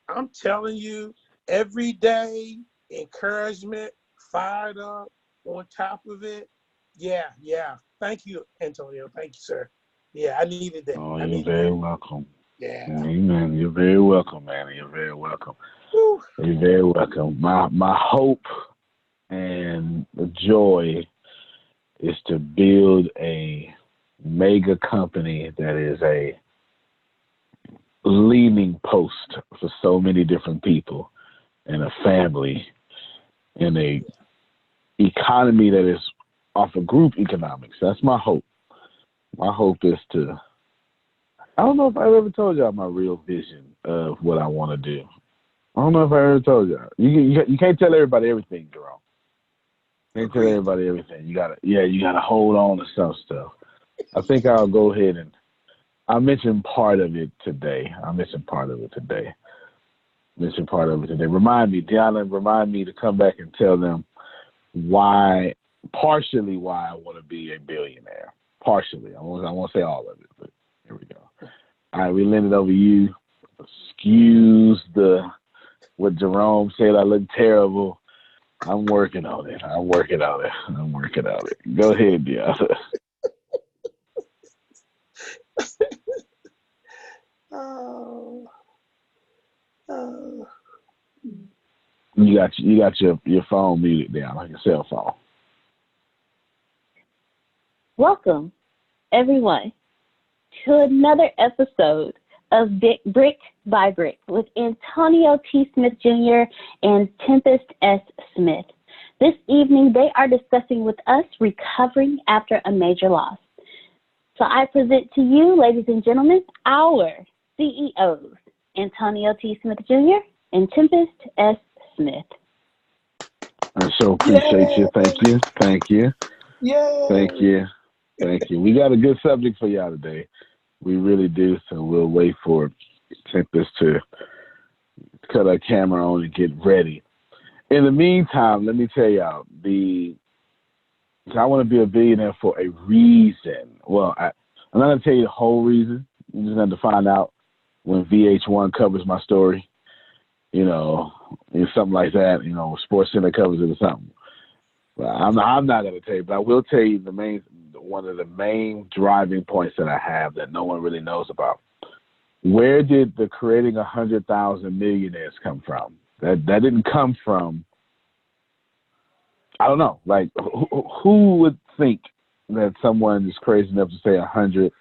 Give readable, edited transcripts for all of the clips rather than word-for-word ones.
I'm telling you, every day, encouragement, fired up, on top of it. Yeah, yeah. Thank you, Antonio. Thank you, sir. Yeah, I needed that. Oh, I you're needed very that. welcome. Yeah. Amen. You're very welcome, man. You're very welcome. Whew. You're very welcome. My hope and the joy is to build a mega company that is a leaning post for so many different people and a family and a economy that is off of group economics. That's my hope. My hope is to, I don't know if I ever told y'all my real vision of what I want to do. I don't know if I ever told y'all. You can't tell everybody everything, Jerome. You can't tell Agreed. everybody everything. You gotta hold on to some stuff. I think I'll go ahead and I'll mention part of it today. Remind me, Deanna, remind me to come back and tell them partially why I want to be a billionaire. Partially. I won't say all of it, but here we go. All right, we lend it over to you. Excuse what Jerome said. I look terrible. I'm working on it. Go ahead, Deanna. Oh, oh. You got your phone muted down, like your cell phone. Welcome, everyone, to another episode of Brick by Brick with Antonio T. Smith Jr. and Tempest S. Smith. This evening, they are discussing with us recovering after a major loss. So I present to you, ladies and gentlemen, our CEOs, Antonio T. Smith Jr. and Tempest S. Smith. I so appreciate you. Thank you. Yay. Thank you. We got a good subject for y'all today. We really do. So we'll wait for Tempest to cut our camera on and get ready. In the meantime, let me tell y'all, I want to be a billionaire for a reason. Well, I'm not going to tell you the whole reason. You're just going to find out when VH1 covers my story, something like that, Sports Center covers it or something. But I'm not going to tell you, but I will tell you one of the main driving points that I have that no one really knows about. Where did the creating 100,000 millionaires come from? That didn't come from, I don't know, like who would think that someone is crazy enough to say 100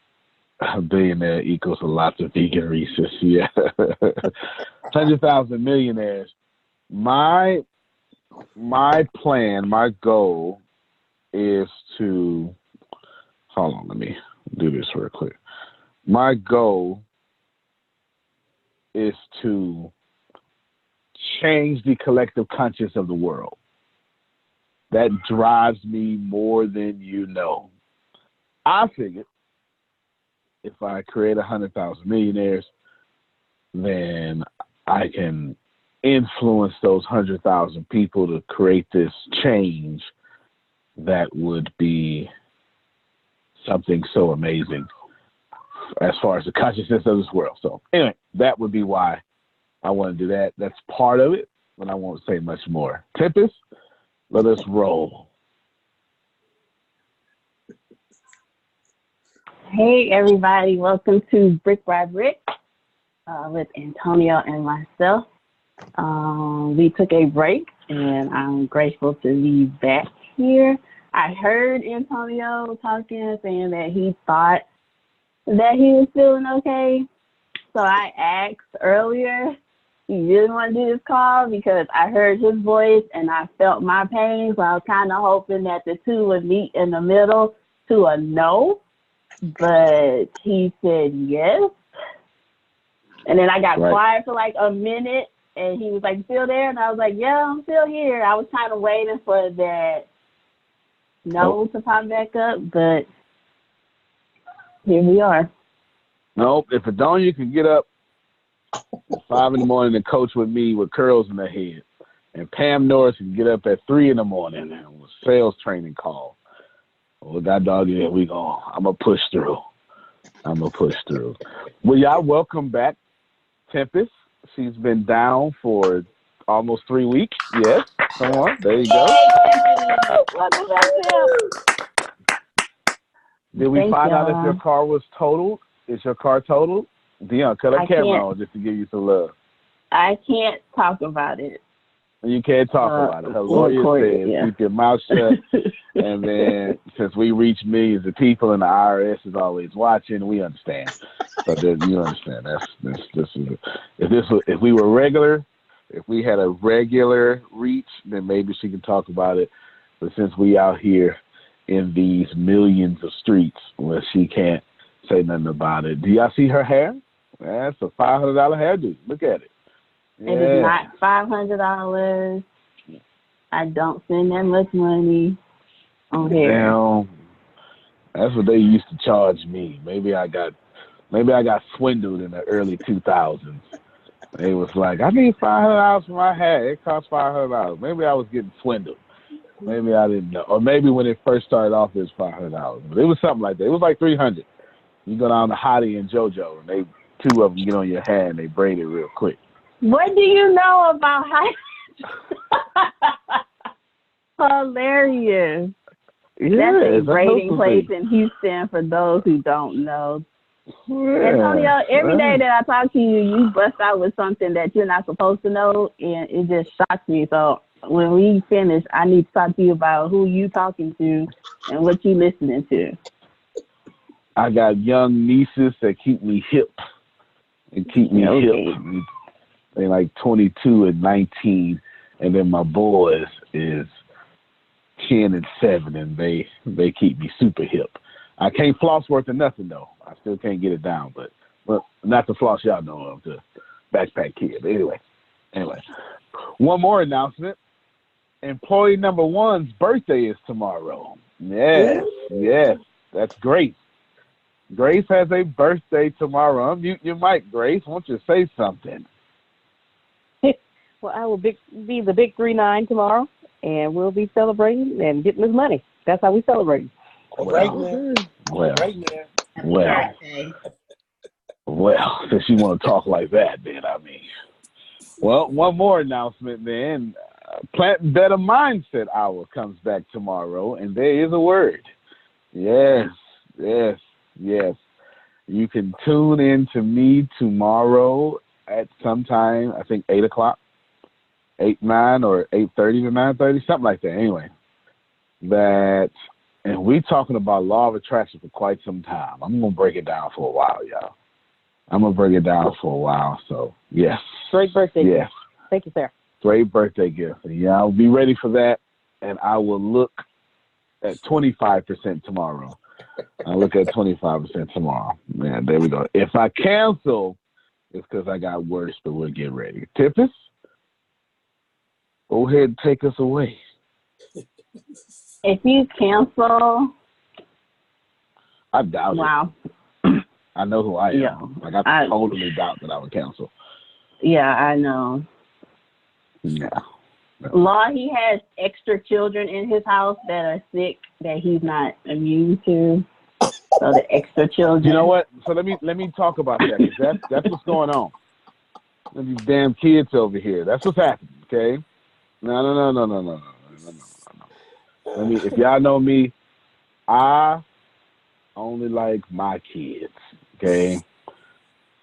billionaire equals a lot of vegan Reese's? Yeah. 100,000 millionaires. My plan, my goal is to, hold on, let me do this real quick. My goal is to change the collective conscience of the world. That drives me more than you know. I figured if I create 100,000 millionaires, then I can influence those 100,000 people to create this change that would be something so amazing as far as the consciousness of this world. So anyway, that would be why I want to do that. That's part of it, but I won't say much more. Tempest, let us roll. Hey, everybody. Welcome to Brick by Brick with Antonio and myself. We took a break, and I'm grateful to be back here. I heard Antonio talking, saying that he thought that he was feeling okay. So I asked earlier, he didn't want to do this call because I heard his voice and I felt my pain. So I was kind of hoping that the two would meet in the middle to a no. But he said yes. And then I got quiet for like a minute, and he was like, still there? And I was like, yeah, I'm still here. I was kind of waiting for that no to pop back up, but here we are. Nope. If it don't, you can get up at 5 in the morning and coach with me with curls in her head. And Pam Norris can get up at 3 in the morning and with sales training call. Well, that dog is I'm going to push through. Well, y'all, welcome back, Tempest. She's been down for almost 3 weeks. Yes. Come on. There you go. Welcome back, Tim. Did we Thanks, find out if y'all. your car was totaled? Is your car totaled? Dion, cut I a camera can't. on just to give you some love. I can't talk about it. You can't talk about it. Her lawyer said, keep your mouth shut. And then, since we reach millions of people and the IRS is always watching, we understand. So you understand. If we were regular, if we had a regular reach, then maybe she can talk about it. But since we out here in these millions of streets, well, she can't say nothing about it. Do y'all see her hair? That's a $500 hairdo. Look at it. It is not $500. I don't spend that much money on hair. Damn, that's what they used to charge me. Maybe I got swindled in the early 2000s. It was like, I need $500 for my hair. It costs $500. Maybe I was getting swindled. Maybe I didn't know. Or maybe when it first started off, it was $500. But it was something like that. It was like $300. You go down to Hottie and JoJo, and two of them get on your hair and they braid it real quick. What do you know about Hilarious. Yeah, that's a braiding place in Houston for those who don't know. Yeah. Antonio, every day that I talk to you, you bust out with something that you're not supposed to know, and it just shocks me. So when we finish, I need to talk to you about who you talking to and what you listening to. I got young nieces that keep me hip. They keep me hip. They like 22 and 19, and then my boys is 10 and 7, and they keep me super hip. I can't floss worth of nothing though. I still can't get it down, but not the floss y'all know of, the backpack kid. But anyway, one more announcement. Employee number 1's birthday is tomorrow. Yes, that's Grace. Grace has a birthday tomorrow. Unmute your mic, Grace. Why don't you say something? Well, I will be the big 3-9 tomorrow, and we'll be celebrating and getting this money. That's how we celebrate. Well, since you want to talk like that, then well, one more announcement then. Plant Better Mindset Hour comes back tomorrow, and there is a word. Yes. You can tune in to me tomorrow at sometime, I think 8 o'clock, 8, 9, or 8:30 to 9:30, something like that. Anyway, and we're talking about law of attraction for quite some time. I'm going to break it down for a while, y'all. So, yes. Great birthday gift. Thank you, sir. Great birthday gift. Yeah, I'll be ready for that, and I will look at 25% tomorrow. I'll look at 25% tomorrow. Man, there we go. If I cancel, it's because I got worse, but we'll get ready. Tippis, go ahead and take us away. If you cancel, I doubt it. I know who I am. Yeah. Like, I totally doubt that I would cancel. Yeah, I know. Yeah. Law, he has extra children in his house that are sick that he's not immune to. So the extra children. You know what? So let me talk about that. That's what's going on. These damn kids over here. That's what's happening. Okay. No. If y'all know me, I only like my kids. Okay.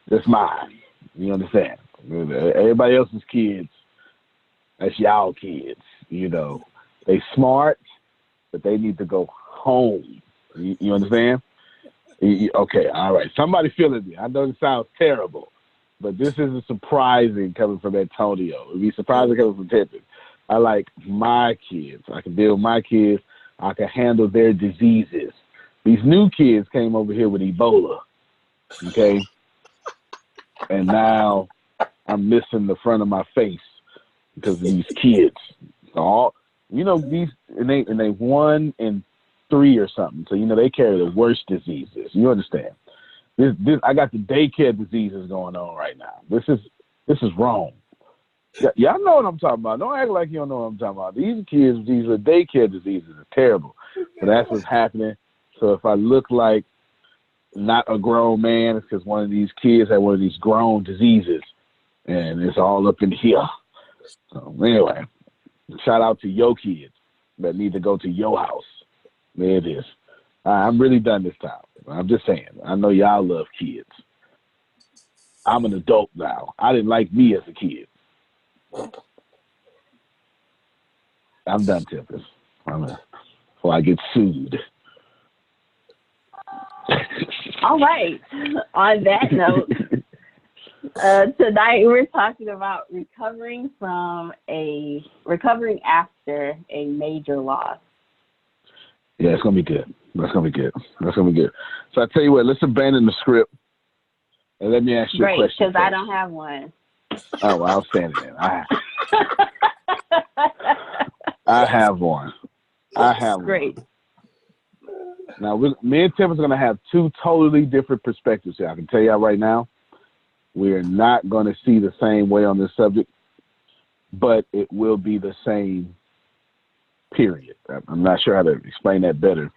That's mine. You understand? Everybody else's kids, that's y'all kids. You know, they smart, but they need to go home. You understand? Okay, all right. Somebody feeling me. I know this sounds terrible, but this isn't surprising coming from Antonio. It'd be surprising coming from Tippin. I like my kids. I can deal with my kids. I can handle their diseases. These new kids came over here with Ebola, okay? And now I'm missing the front of my face because of these kids. These and they 1 in 3 or something. So they carry the worst diseases. You understand? This I got the daycare diseases going on right now. This is wrong. Y'all know what I'm talking about. Don't act like you don't know what I'm talking about. These kids, these are daycare diseases are terrible. But that's what's happening. So if I look like not a grown man, it's because one of these kids had one of these grown diseases. and it's all up in here. So anyway, shout out to your kids that need to go to your house. There it is. I'm really done this time. I'm just saying. I know y'all love kids. I'm an adult now. I didn't like me as a kid. I'm done, Tempest. Before I get sued. All right. On that note, tonight we're talking about recovering after a major loss. Yeah, it's gonna be good. That's gonna be good. So I tell you what, let's abandon the script and let me ask you a question. Great, because I don't have one. Oh, well, I'll stand it in. I have one. Great. Now, me and Tim are going to have two totally different perspectives here. I can tell you right now, we are not going to see the same way on this subject, but it will be the same, period. I'm not sure how to explain that better.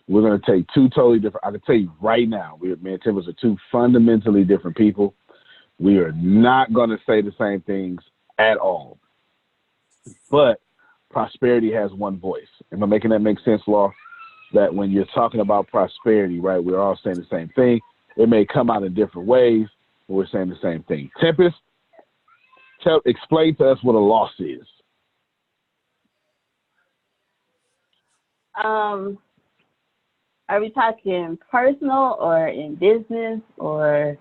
We're going to take two totally different, I can tell you right now, me and Tim are two fundamentally different people. We are not going to say the same things at all. But prosperity has one voice. Am I making that make sense, Law? That when you're talking about prosperity, right, we're all saying the same thing. It may come out in different ways, but we're saying the same thing. Tempest, explain to us what a loss is. Are we talking personal or in business or?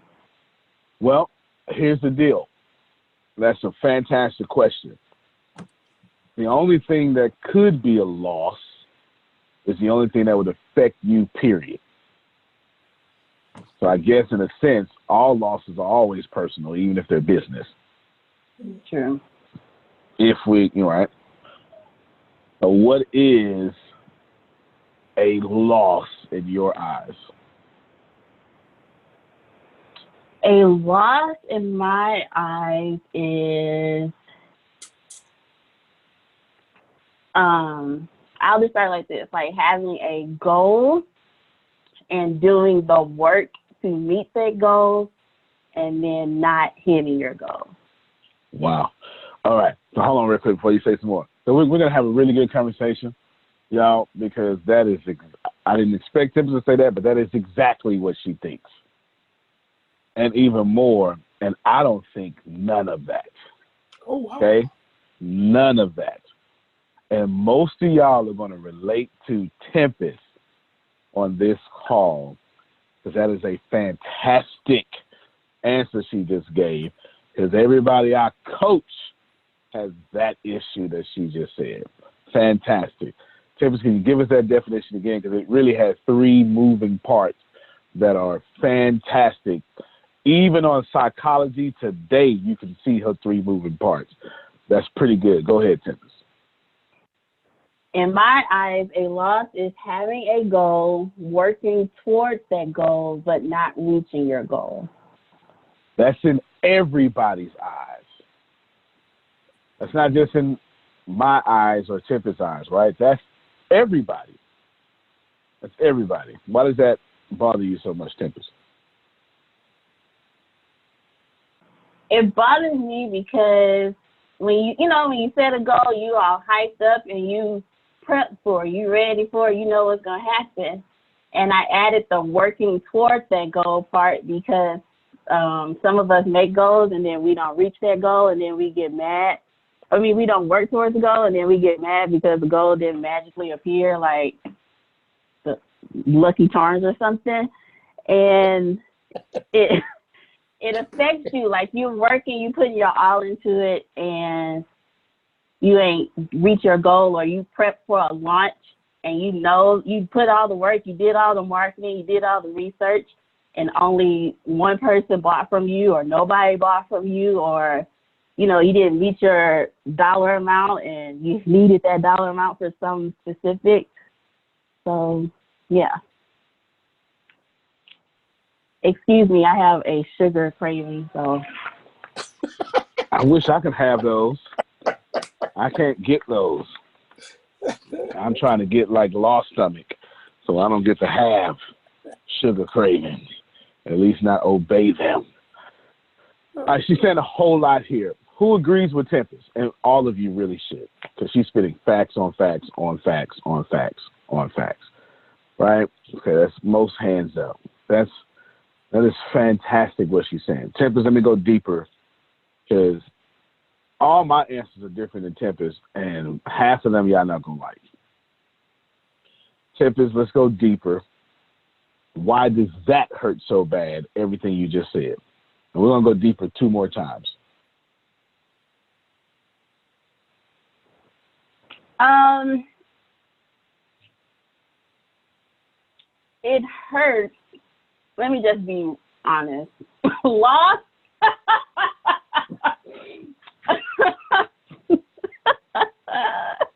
Well, here's the deal. That's a fantastic question. The only thing that could be a loss is the only thing that would affect you, period. So I guess in a sense, all losses are always personal, even if they're business. True. Right? So what is a loss in your eyes? A loss in my eyes is, I'll just start like this, like having a goal and doing the work to meet that goal and then not hitting your goal. Wow. All right. So hold on real quick before you say some more. So we're going to have a really good conversation, y'all, because that is, I didn't expect him to say that, but that is exactly what she thinks. And even more, and I don't think none of that. Oh, wow. Okay? None of that. And most of y'all are going to relate to Tempest on this call because that is a fantastic answer she just gave because everybody I coach has that issue that she just said. Fantastic. Tempest, can you give us that definition again? Because it really has three moving parts that are fantastic. Even on Psychology Today, you can see her three moving parts. That's pretty good. Go ahead, Tempest. In my eyes, a loss is having a goal, working towards that goal, but not reaching your goal. That's in everybody's eyes. That's not just in my eyes or Tempest's eyes, right? That's everybody. That's everybody. Why does that bother you so much, Tempest? It bothers me because when you set a goal, you all hyped up and you prep for it, you ready for it, you know what's going to happen. And I added the working towards that goal part because some of us make goals and then we don't reach that goal and then we get mad. I mean, we don't work towards the goal and then we get mad because the goal didn't magically appear like the Lucky Charms or something. And it affects you. Like, you're working, you put your all into it, and you ain't reach your goal, or you prep for a launch, and you put all the work, you did all the marketing, you did all the research, and only one person bought from you, or nobody bought from you, or, you didn't reach your dollar amount, and you needed that dollar amount for something specific. So, yeah. Excuse me, I have a sugar craving, so. I wish I could have those. I can't get those. I'm trying to get like lost stomach, so I don't get to have sugar cravings. At least not obey them. All right, she's saying a whole lot here. Who agrees with Tempest? And all of you really should, because she's spitting facts on facts on facts on facts on facts. Right? Okay, that's most hands up. That is fantastic what she's saying. Tempest, let me go deeper, because all my answers are different than Tempest, and half of them y'all not gonna like. Tempest, let's go deeper. Why does that hurt so bad? Everything you just said. And we're gonna go deeper 2 more times. It hurts. Let me just be honest. Loss.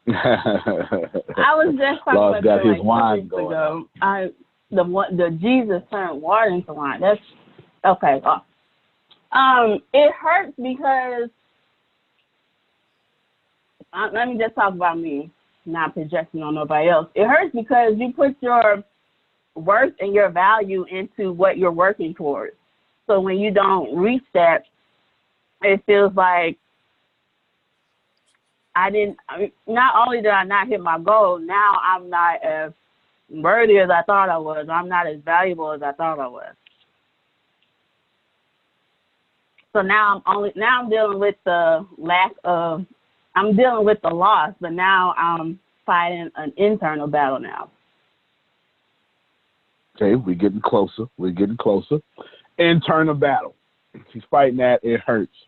I was just talking Lost about got his like wine going ago. The Jesus turned water into wine. That's okay. It hurts because let me just talk about me, not projecting on nobody else. It hurts because you put your worth and your value into what you're working towards. So when you don't reach that, it feels like not only did I not hit my goal, now I'm not as worthy as I thought I was. I'm not as valuable as I thought I was. So now I'm dealing with the I'm dealing with the loss, but now I'm fighting an internal battle now. Okay, we're getting closer. Internal battle. She's fighting that. It hurts.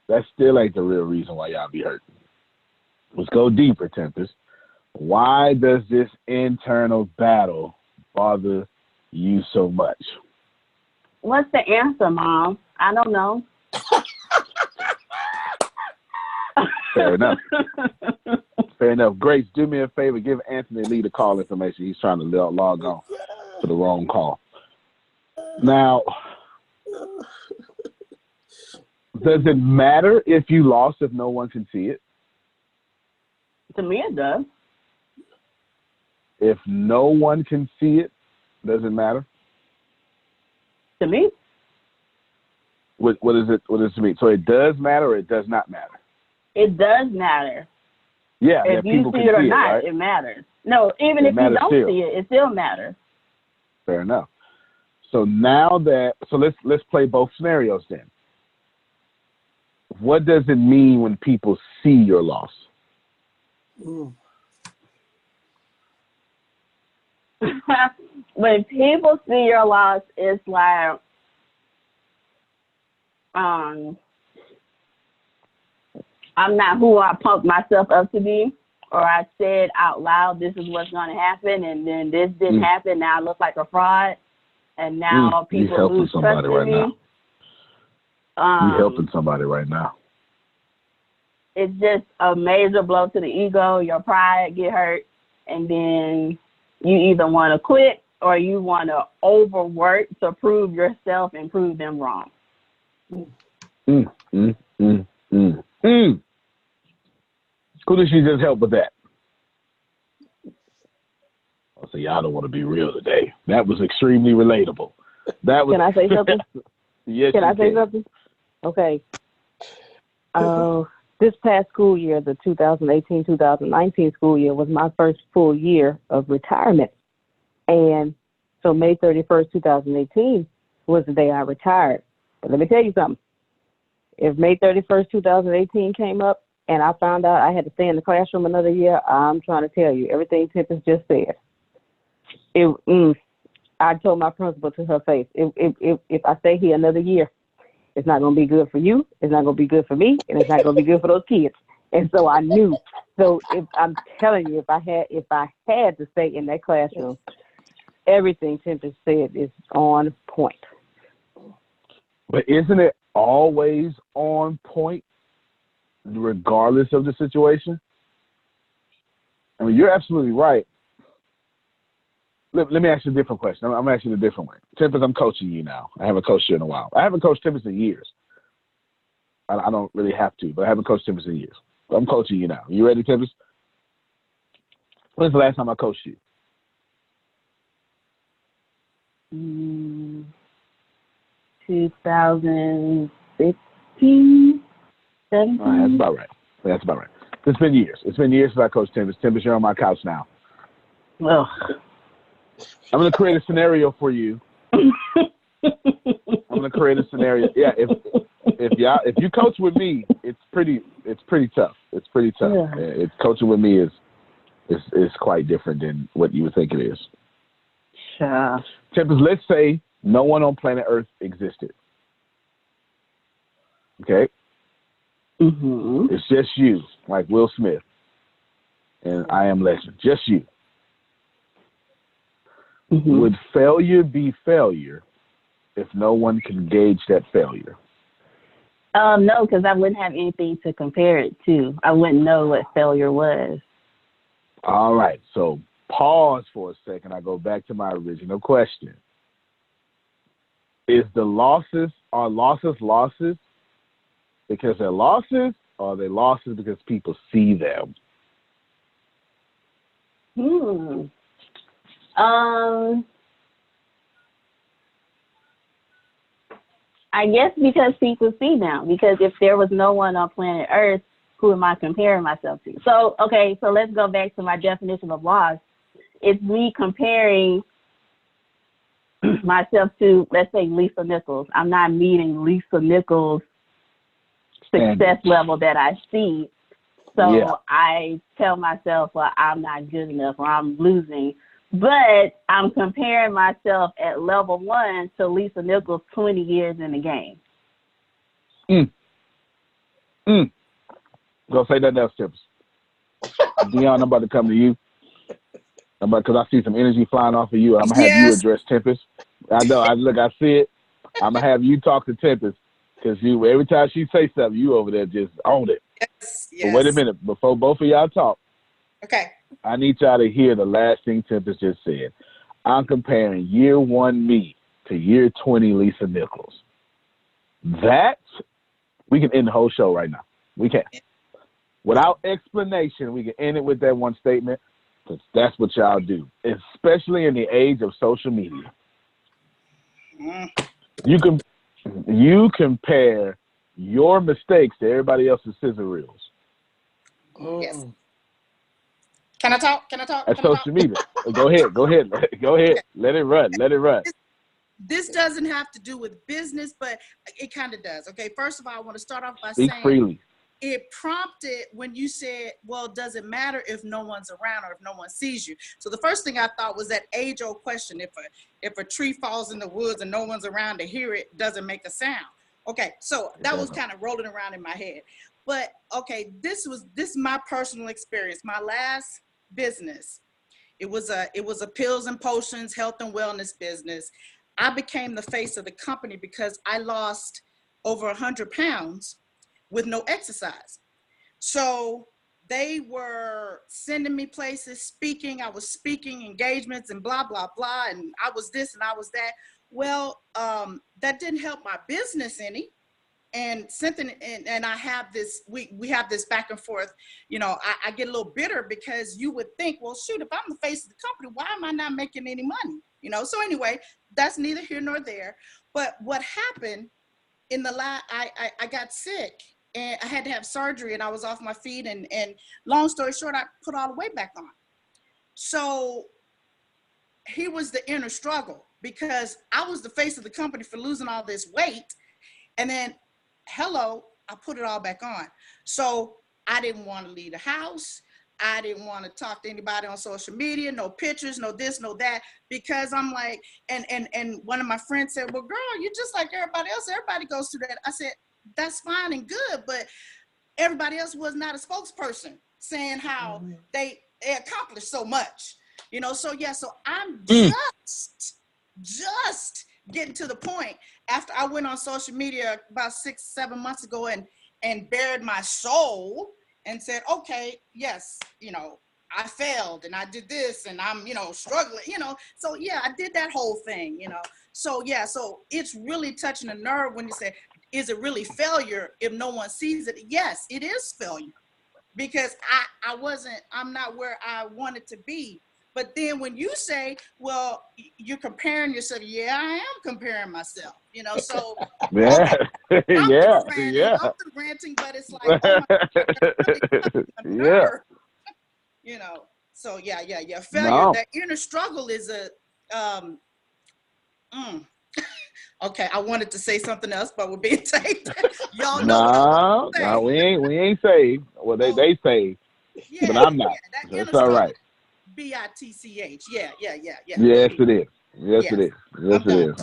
That still ain't the real reason why y'all be hurting. Let's go deeper, Tempest. Why does this internal battle bother you so much? What's the answer, Mom? I don't know. Fair enough. Fair enough. Grace, do me a favor. Give Anthony Lee the call information. He's trying to log on to the wrong call. Now, does it matter if you lost if no one can see it? To me, it does. If no one can see it, does it matter? To me. What does it mean? So it does matter or it does not matter? It does matter. Yeah, if you see it or not, right? It matters. No, even if you don't see it, it still matters. Fair enough. So let's play both scenarios then. What does it mean when people see your loss? When people see your loss, it's like I'm not who I pumped myself up to be, or I said out loud, this is what's going to happen, and then this didn't happen. Now I look like a fraud, and now people lose trust in me. You're helping somebody right now. It's just a major blow to the ego. Your pride get hurt, and then you either want to quit or you want to overwork to prove yourself and prove them wrong. Who did she just help with that? Oh, so y'all don't want to be real today. That was extremely relatable. Can I say something? Yes. Can I say something? Okay. This past school year, the 2018-2019 school year, was my first full year of retirement. And so May 31st, 2018 was the day I retired. But let me tell you something. If May 31st, 2018 came up and I found out I had to stay in the classroom another year, I'm trying to tell you, everything Tempest just said. I told my principal to her face, if I stay here another year, it's not going to be good for you, it's not going to be good for me, and it's not going to be good for those kids. And so I knew. So I'm telling you, if I had to stay in that classroom, everything Tempest said is on point. But isn't it always on point, regardless of the situation? I mean, you're absolutely right. Let me ask you a different question. I'm asking you a different way. Tempest, I'm coaching you now. I haven't coached you in a while. I haven't coached Tempest in years. I don't really have to, but I haven't coached Tempest in years. So I'm coaching you now. You ready, Tempest? When's the last time I coached you? 2017. 16, 17. All right, that's about right. That's about right. It's been years. It's been years since I coached Tempest. Tempest, you're on my couch now. Well, I'm going to create a scenario for you. I'm going to create a scenario. Yeah, if you coach with me, it's pretty tough. It's pretty tough. Yeah. Coaching with me is quite different than what you would think it is. Sure. Tempest, let's say no one on planet Earth existed. Okay? Mm-hmm. It's just you, like Will Smith and I Am Legend. Just you. Mm-hmm. Would failure be failure if no one can gauge that failure? No, because I wouldn't have anything to compare it to. I wouldn't know what failure was. All right. So pause for a second. I go back to my original question. Are losses because they're losses, or are they losses because people see them? I guess because people see them. Because if there was no one on planet Earth, who am I comparing myself to? So, okay, so let's go back to my definition of loss. It's me comparing myself to, let's say, Lisa Nichols. I'm not meeting Lisa Nichols' success level that I see. So I tell myself, well, I'm not good enough, or I'm losing. But I'm comparing myself at level 1 to Lisa Nichols 20 years in the game. Go say that else, Tips. Dion, I'm about to come to you. Because I see some energy flying off of you. I'm going to have you address Tempest. I know. I see it. I'm going to have you talk to Tempest. Because every time she say something, you over there just own it. Yes. But wait a minute. Before both of y'all talk, okay, I need y'all to hear the last thing Tempest just said. I'm comparing year 1 me to year 20 Lisa Nichols. We can end the whole show right now. We can. Without explanation, we can end it with that one statement. Because that's what y'all do, especially in the age of social media. You compare your mistakes to everybody else's scissor reels. Yes. Can I talk? That's social media. Go ahead. Let it run. This doesn't have to do with business, but it kind of does. Okay, first of all, I want to start off by Speak saying freely. It prompted when you said, well, does it matter if no one's around or if no one sees you? So the first thing I thought was that age-old question, if a tree falls in the woods and no one's around to hear it, doesn't make a sound. Okay, so that was kind of rolling around in my head. But okay, this is my personal experience. My last business, it was a pills and potions health and wellness business. I became the face of the company because I lost over 100 pounds with no exercise. So they were sending me places, speaking. I was speaking engagements and blah, blah, blah. And I was this and I was that. Well, that didn't help my business any. And something, and I have this, we have this back and forth, I get a little bitter because you would think, well, shoot, if I'm the face of the company, why am I not making any money? So anyway, that's neither here nor there. But what happened in the I got sick and I had to have surgery and I was off my feet and long story short, I put all the weight back on. So here was the inner struggle because I was the face of the company for losing all this weight. And then I put it all back on. So I didn't want to leave the house. I didn't want to talk to anybody on social media, no pictures, no this, no that, because I'm like, and one of my friends said, well, girl, you're just like everybody else. Everybody goes through that. I said, that's fine and good, but everybody else was not a spokesperson saying how they accomplished so much, so I'm just getting to the point after I went on social media about 6-7 months ago and bared my soul and said, okay, yes, I failed and I did this and I'm, struggling, so yeah, I did that whole thing, so yeah, so it's really touching a nerve when you say, is it really failure if no one sees it? Yes, it is failure because I'm not where I wanted to be, But then when you say, well, you're comparing yourself, yeah, I am comparing myself, so Yeah, okay, yeah, I'm through ranting, but it's like, oh my God, that's really a yeah. nerve, so yeah. Failure, No, that inner struggle is a, okay, I wanted to say something else, but we're being taped. Y'all know what I want to no, say. we ain't saved. Well, Oh, they saved, but yeah, I'm not. that So it's inner all struggle, right. BITCH. Yeah. Yes, it is. Yes, it Yes, is. Yes, I'm it done. is.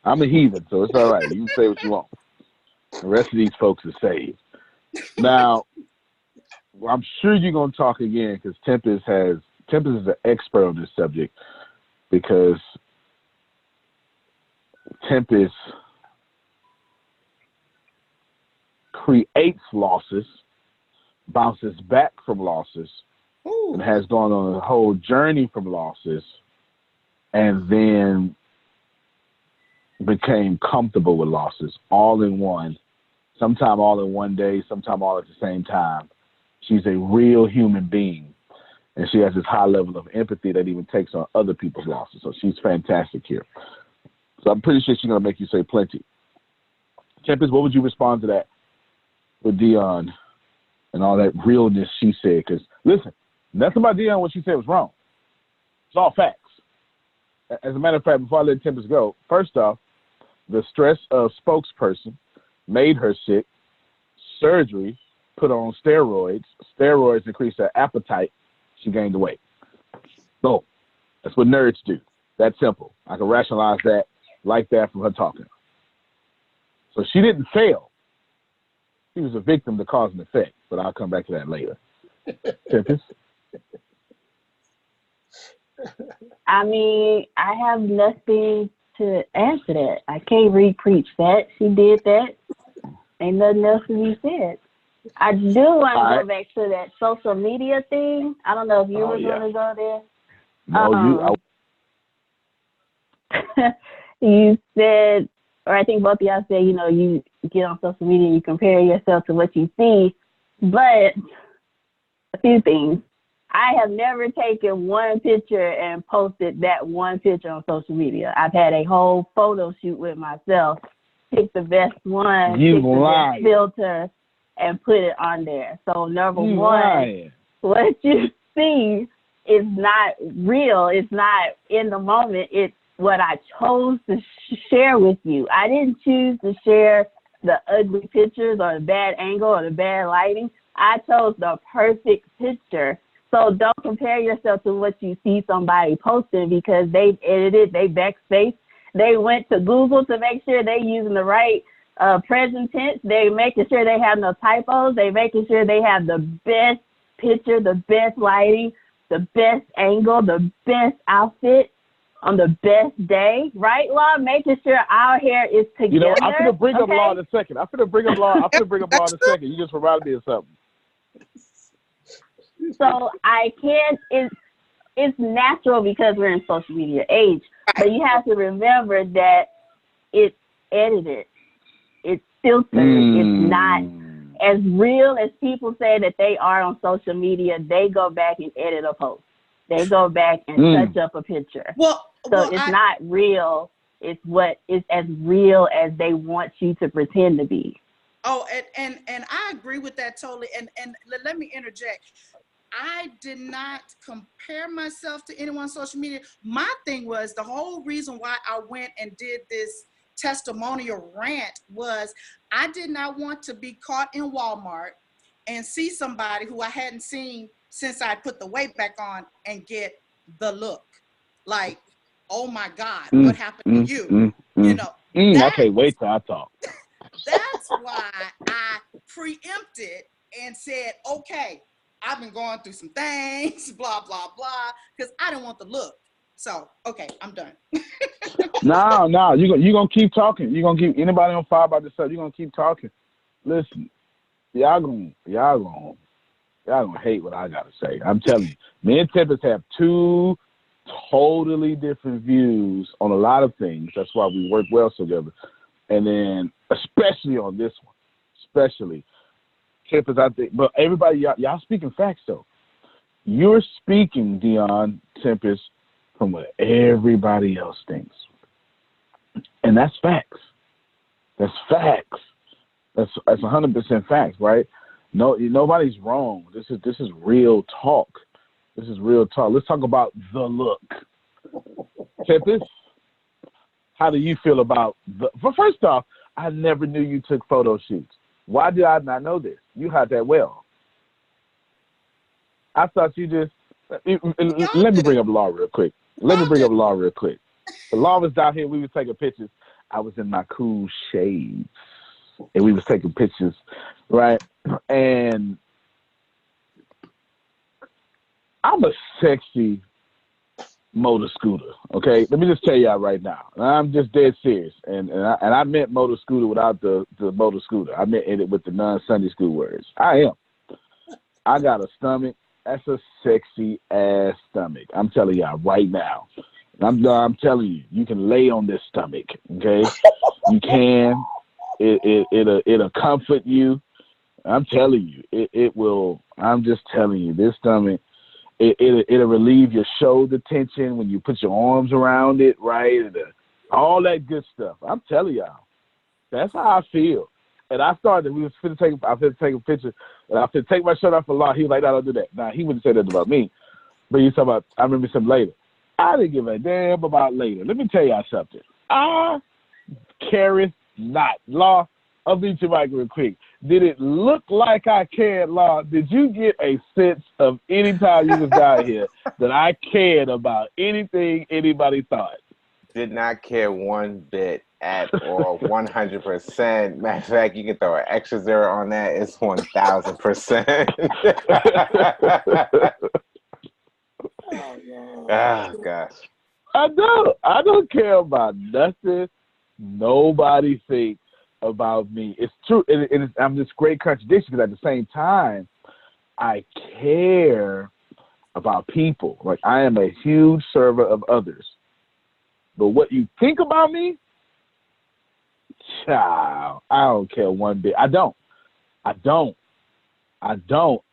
I'm a heathen. So it's all right. You can say what you want. The rest of these folks are saved. Now, I'm sure you're gonna talk again because Tempest is an expert on this subject because Tempest creates losses, bounces back from losses, Ooh. and has gone on a whole journey from losses, and then became comfortable with losses all in one. Sometime all in one day, sometime all at the same time. She's a real human being, and she has this high level of empathy that even takes on other people's losses. So she's fantastic here. So I'm pretty sure she's going to make you say plenty. Tempest, what would you respond to that with Dion and all that realness she said? Because, listen, nothing about Dion, what she said was wrong. It's all facts. As a matter of fact, before I let Tempest go, first off, the stress of spokesperson made her sick. Surgery put her on steroids. Steroids increased her appetite. She gained the weight. So that's what nerds do. That's simple. I can rationalize that like that from her talking. So she didn't fail. She was a victim to cause and effect, but I'll come back to that later. Tempest? I mean, I have nothing to answer that. I can't re-preach that. She did that. Ain't nothing else to be said. I do want to go back to that social media thing. I don't know if you were going to go there. No, you said, or I think both of y'all said, you get on social media and you compare yourself to what you see. But a few things. I have never taken one picture and posted that one picture on social media. I've had a whole photo shoot with myself, pick the best one, pick the best filter, and put it on there. So number one, what you see is not real. It's not in the moment. It's what I chose to share with you. I didn't choose to share the ugly pictures or the bad angle or the bad lighting. I chose the perfect picture. So don't compare yourself to what you see somebody posting because they edited, they backspace. They went to Google to make sure they're using the right present tense. They making sure they have no typos. They making sure they have the best picture, the best lighting, the best angle, the best outfit on the best day, right, Law? Making sure our hair is together. I'm going to bring up Law in a second. I'm going to bring up Law in a second. You just reminded me of something. So I can't, it's natural because we're in social media age, but you have to remember that it's edited, it's filtered, it's not as real as people say that they are on social media. They go back and edit a post. They go back and touch up a picture. It's not real. It's as real as they want you to pretend to be. Oh, and I agree with that totally. And let me interject. I did not compare myself to anyone on social media. My thing was the whole reason why I went and did this testimonial rant was I did not want to be caught in Walmart and see somebody who I hadn't seen since I put the weight back on and get the look like, oh my God, what happened to you? I can't wait till I talk. That's why I preempted and said, okay, I've been going through some things, blah, blah, blah, because I didn't want the look. So, okay, I'm done. No, you're going to keep talking. You're going to keep, anybody on fire about this stuff, you're going to keep talking. Listen, y'all going to hate what I got to say. I'm telling you, me and Tempest have two totally different views on a lot of things. That's why we work well together. And then, especially on this one, Tempest, I think, but everybody, y'all speaking facts though. You're speaking, Dion Tempest, from what everybody else thinks. And that's facts. That's facts. That's 100% facts, right? No, nobody's wrong. This is real talk. This is real talk. Let's talk about the look. Tempest, how do you feel about well, first off, I never knew you took photo shoots. Why did I not know this? You had that well. I thought you just let me bring up Law real quick. The Law was down here, we were taking pictures. I was in my cool shades. And we was taking pictures, right? And I'm a sexy motor scooter, okay? Let me just tell y'all right now. I'm just dead serious. And I meant motor scooter without the motor scooter. I meant it with the non-Sunday school words. I am. I got a stomach. That's a sexy ass stomach. I'm telling y'all right now. I'm telling you, you can lay on this stomach, okay? You can. It'll comfort you. I'm telling you, it will. I'm just telling you, this stomach, it'll relieve your shoulder tension when you put your arms around it, right? All that good stuff. I'm telling y'all, that's how I feel. And I started. I was finna take a picture, and I finna take my shirt off a lot. He was like, "No, don't do that." Nah, he wouldn't say that about me. But you talking about? I remember some later. I didn't give a damn about later. Let me tell y'all something. I careth not. Law, I'll beat your mic real quick. Did it look like I cared, Law? Did you get a sense of any time you was down here that I cared about anything anybody thought? Did not care one bit at all. 100%. Matter of fact, you can throw an extra zero on that. It's 1,000%. Oh gosh. I don't care about nothing nobody thinks about me. It's true. I'm this great contradiction because at the same time, I care about people. Like, I am a huge server of others. But what you think about me, child, I don't care one bit. I don't.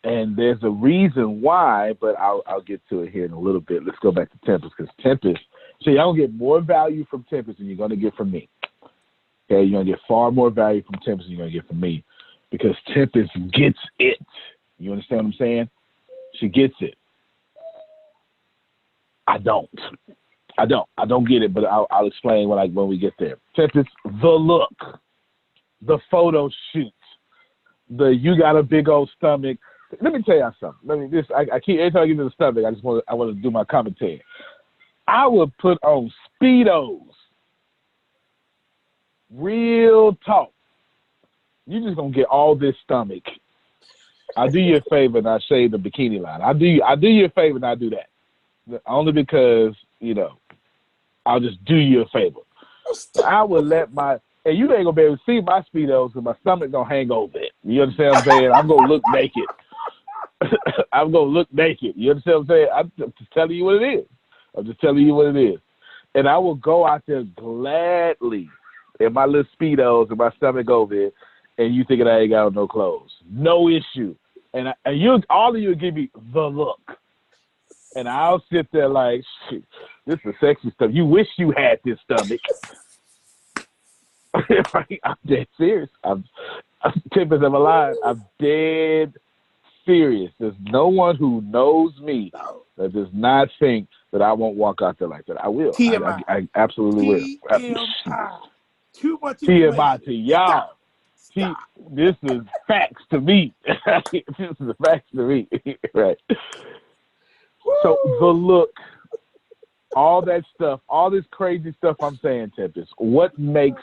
And there's a reason why, but I'll get to it here in a little bit. Let's go back to Tempest, because Tempest, so y'all get more value from Tempest than you're going to get from me. Okay, you're going to get far more value from Tempest than you're going to get from me, because Tempest gets it. You understand what I'm saying? She gets it. I don't get it, but I'll explain when we get there. Tempest, the look, the photo shoot, you got a big old stomach. Let me tell y'all something. I keep every time I get to the stomach, I want to do my commentary. I would put on Speedos. Real talk. You're just gonna get all this stomach. I'll do you a favor and I shave the bikini line. I do you a favor and I do that. Only because, I'll just do you a favor. I would and you ain't gonna be able to see my Speedos because my stomach gonna hang over it. You understand what I'm saying? I'm gonna look naked. I'm gonna look naked. You understand what I'm saying? I'm just telling you what it is. And I will go out there gladly in my little Speedos and my stomach over it, and you thinking I ain't got no clothes. No issue. And all of you will give me the look. And I'll sit there like, shit, this is sexy stuff. You wish you had this stomach. I'm dead serious. I'm Tempest of a line. I'm dead serious. There's no one who knows me that does not think that I won't walk out there like that. I will. I absolutely will. TMI. Too much TMI to y'all. This is facts to me. This is facts to me. Right. So the look, all that stuff, all this crazy stuff I'm saying, Tempest, what makes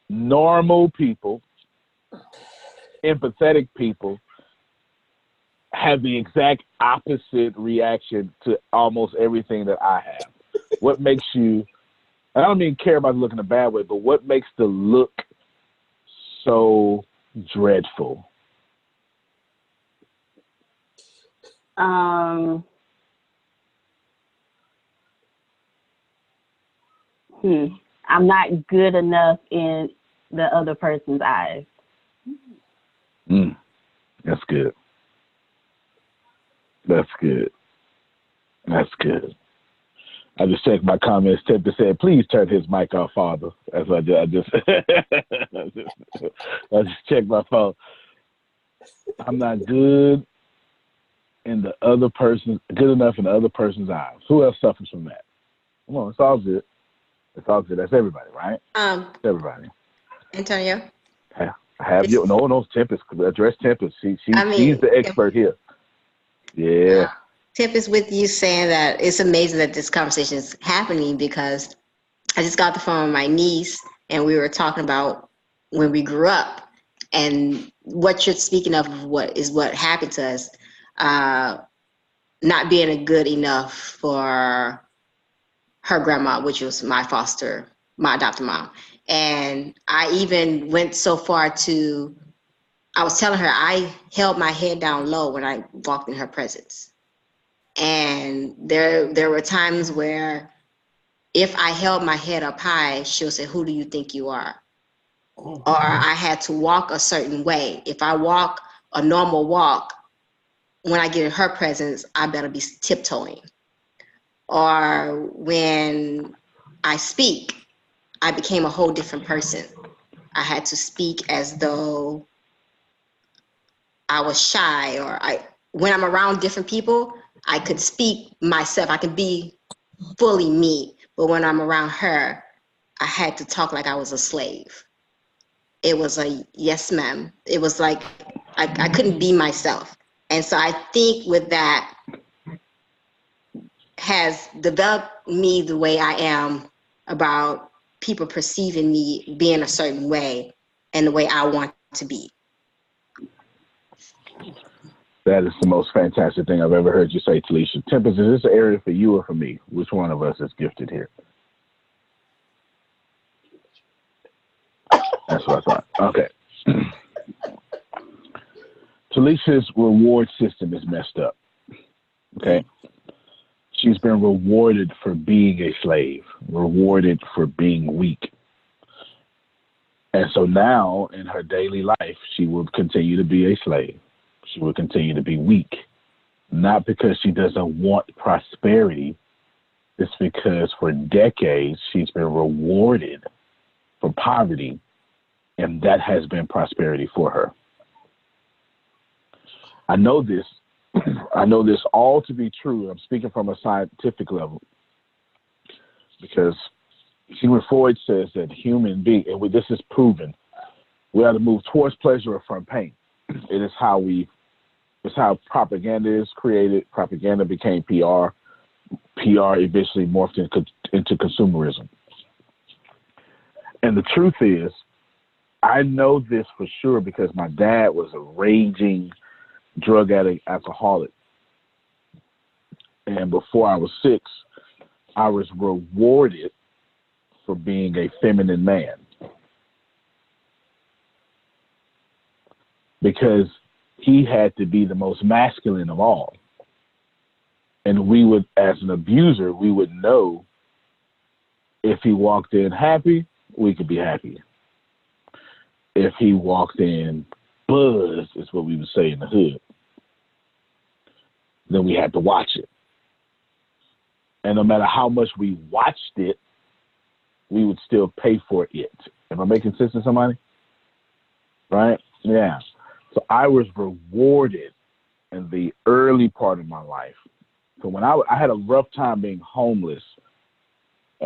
normal people, empathetic people, have the exact opposite reaction to almost everything that I have? What makes you, I don't mean care about the look in a bad way, but what makes the look so dreadful? I'm not good enough in the other person's eyes. That's good. That's good. That's good. I just checked my comments. Tempest said, "Please turn his mic off, Father." That's what I just I just checked my phone. I'm not good in the other person, good enough in the other person's eyes. Who else suffers from that? Come on, it's all good. It's all good. That's everybody, right? It's everybody. Antonio. I have you. No, Tempest. Address Tempest. She's the expert here. Yeah. Tempest, with you saying that, it's amazing that this conversation is happening, because I just got the phone with my niece and we were talking about when we grew up, and what you're speaking of what happened to us, not being good enough for her grandma, which was my adopted mom. And I even went so far to, I was telling her I held my head down low when I walked in her presence. And there were times where if I held my head up high, she'll say, "Who do you think you are?" Or I had to walk a certain way. If I walk a normal walk, when I get in her presence, I better be tiptoeing. Or when I speak, I became a whole different person. I had to speak as though I was shy, or when I'm around different people, I could speak myself. I could be fully me. But when I'm around her, I had to talk like I was a slave. It was a yes, ma'am. It was like I couldn't be myself. And so I think with that has developed me the way I am, about people perceiving me being a certain way and the way I want to be. That is the most fantastic thing I've ever heard you say, Talisha. Tempest, is this an area for you or for me? Which one of us is gifted here? That's what I thought. Okay. Talisha's reward system is messed up. Okay. She's been rewarded for being a slave, rewarded for being weak. And so now in her daily life, she will continue to be a slave. She will continue to be weak, not because she doesn't want prosperity. It's because for decades she's been rewarded for poverty, and that has been prosperity for her. I know this all to be true. I'm speaking from a scientific level, because Sigmund Freud says that human being, and this is proven, we have to move towards pleasure or from pain. It's how propaganda is created. Propaganda became PR. PR eventually morphed into consumerism. And the truth is, I know this for sure because my dad was a raging drug addict, alcoholic. And before I was 6, I was rewarded for being a feminine man. Because he had to be the most masculine of all. And we would, as an abuser, we would know if he walked in happy, we could be happy. If he walked in buzzed, is what we would say in the hood, then we had to watch it. And no matter how much we watched it, we would still pay for it. Am I making sense to somebody? Right? Yeah. So I was rewarded in the early part of my life. So when I had a rough time being homeless.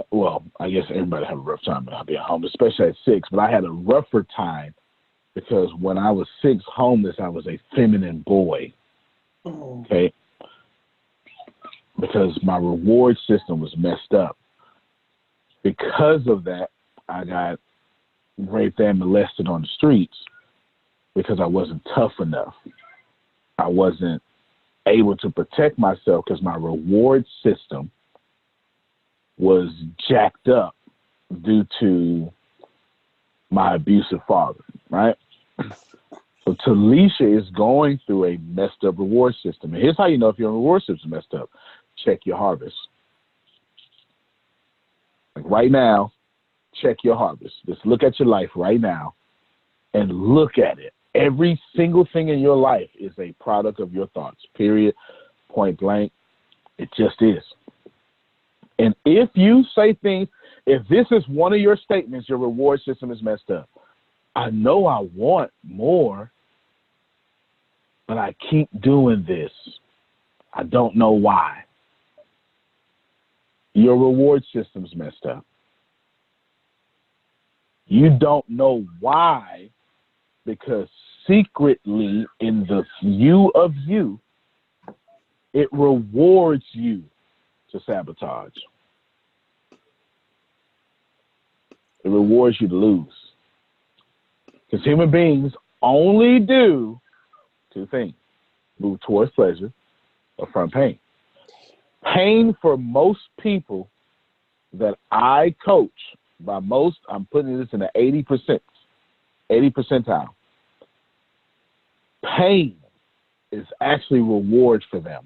Well, I guess everybody had a rough time being homeless, especially at 6. But I had a rougher time because when I was 6 homeless, I was a feminine boy. Okay? Because my reward system was messed up. Because of that, I got raped and molested on the streets because I wasn't tough enough. I wasn't able to protect myself because my reward system was jacked up due to my abusive father, right? So Talisha is going through a messed up reward system. And here's how you know if your reward system is messed up. Check your harvest. Like right now, check your harvest. Just look at your life right now and look at it. Every single thing in your life is a product of your thoughts, period, point blank. It just is. And if you say things, if this is one of your statements, your reward system is messed up. I know I want more, but I keep doing this. I don't know why. Your reward system's messed up. You don't know why, because secretly in the you of you, it rewards you to sabotage. It rewards you to lose. Because human beings only do two things: move towards pleasure or from pain. Pain for most people that I coach, by most, I'm putting this in the 80 percentile. Pain is actually reward for them.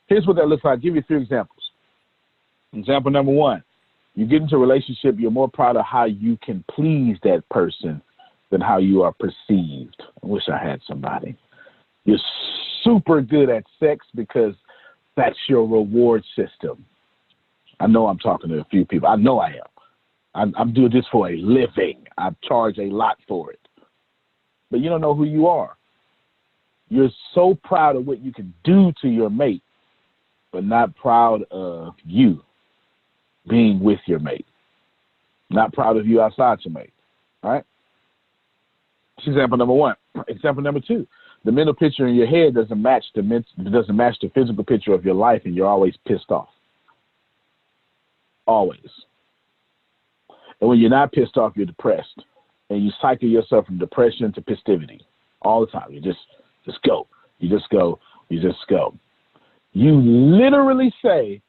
Here's what that looks like. I'll give you 3 examples. Example number 1, you get into a relationship, you're more proud of how you can please that person than how you are perceived. I wish I had somebody. You're super good at sex because that's your reward system. I know I'm talking to a few people. I know I am. I'm doing this for a living. I charge a lot for it. But you don't know who you are. You're so proud of what you can do to your mate, but not proud of you being with your mate. Not proud of you outside your mate. All right? That's example number 1. Example number 2. The mental picture in your head doesn't match the physical picture of your life, and you're always pissed off. Always. And when you're not pissed off, you're depressed. And you cycle yourself from depression to festivity all the time. You just go. You just go. You just go. You literally say,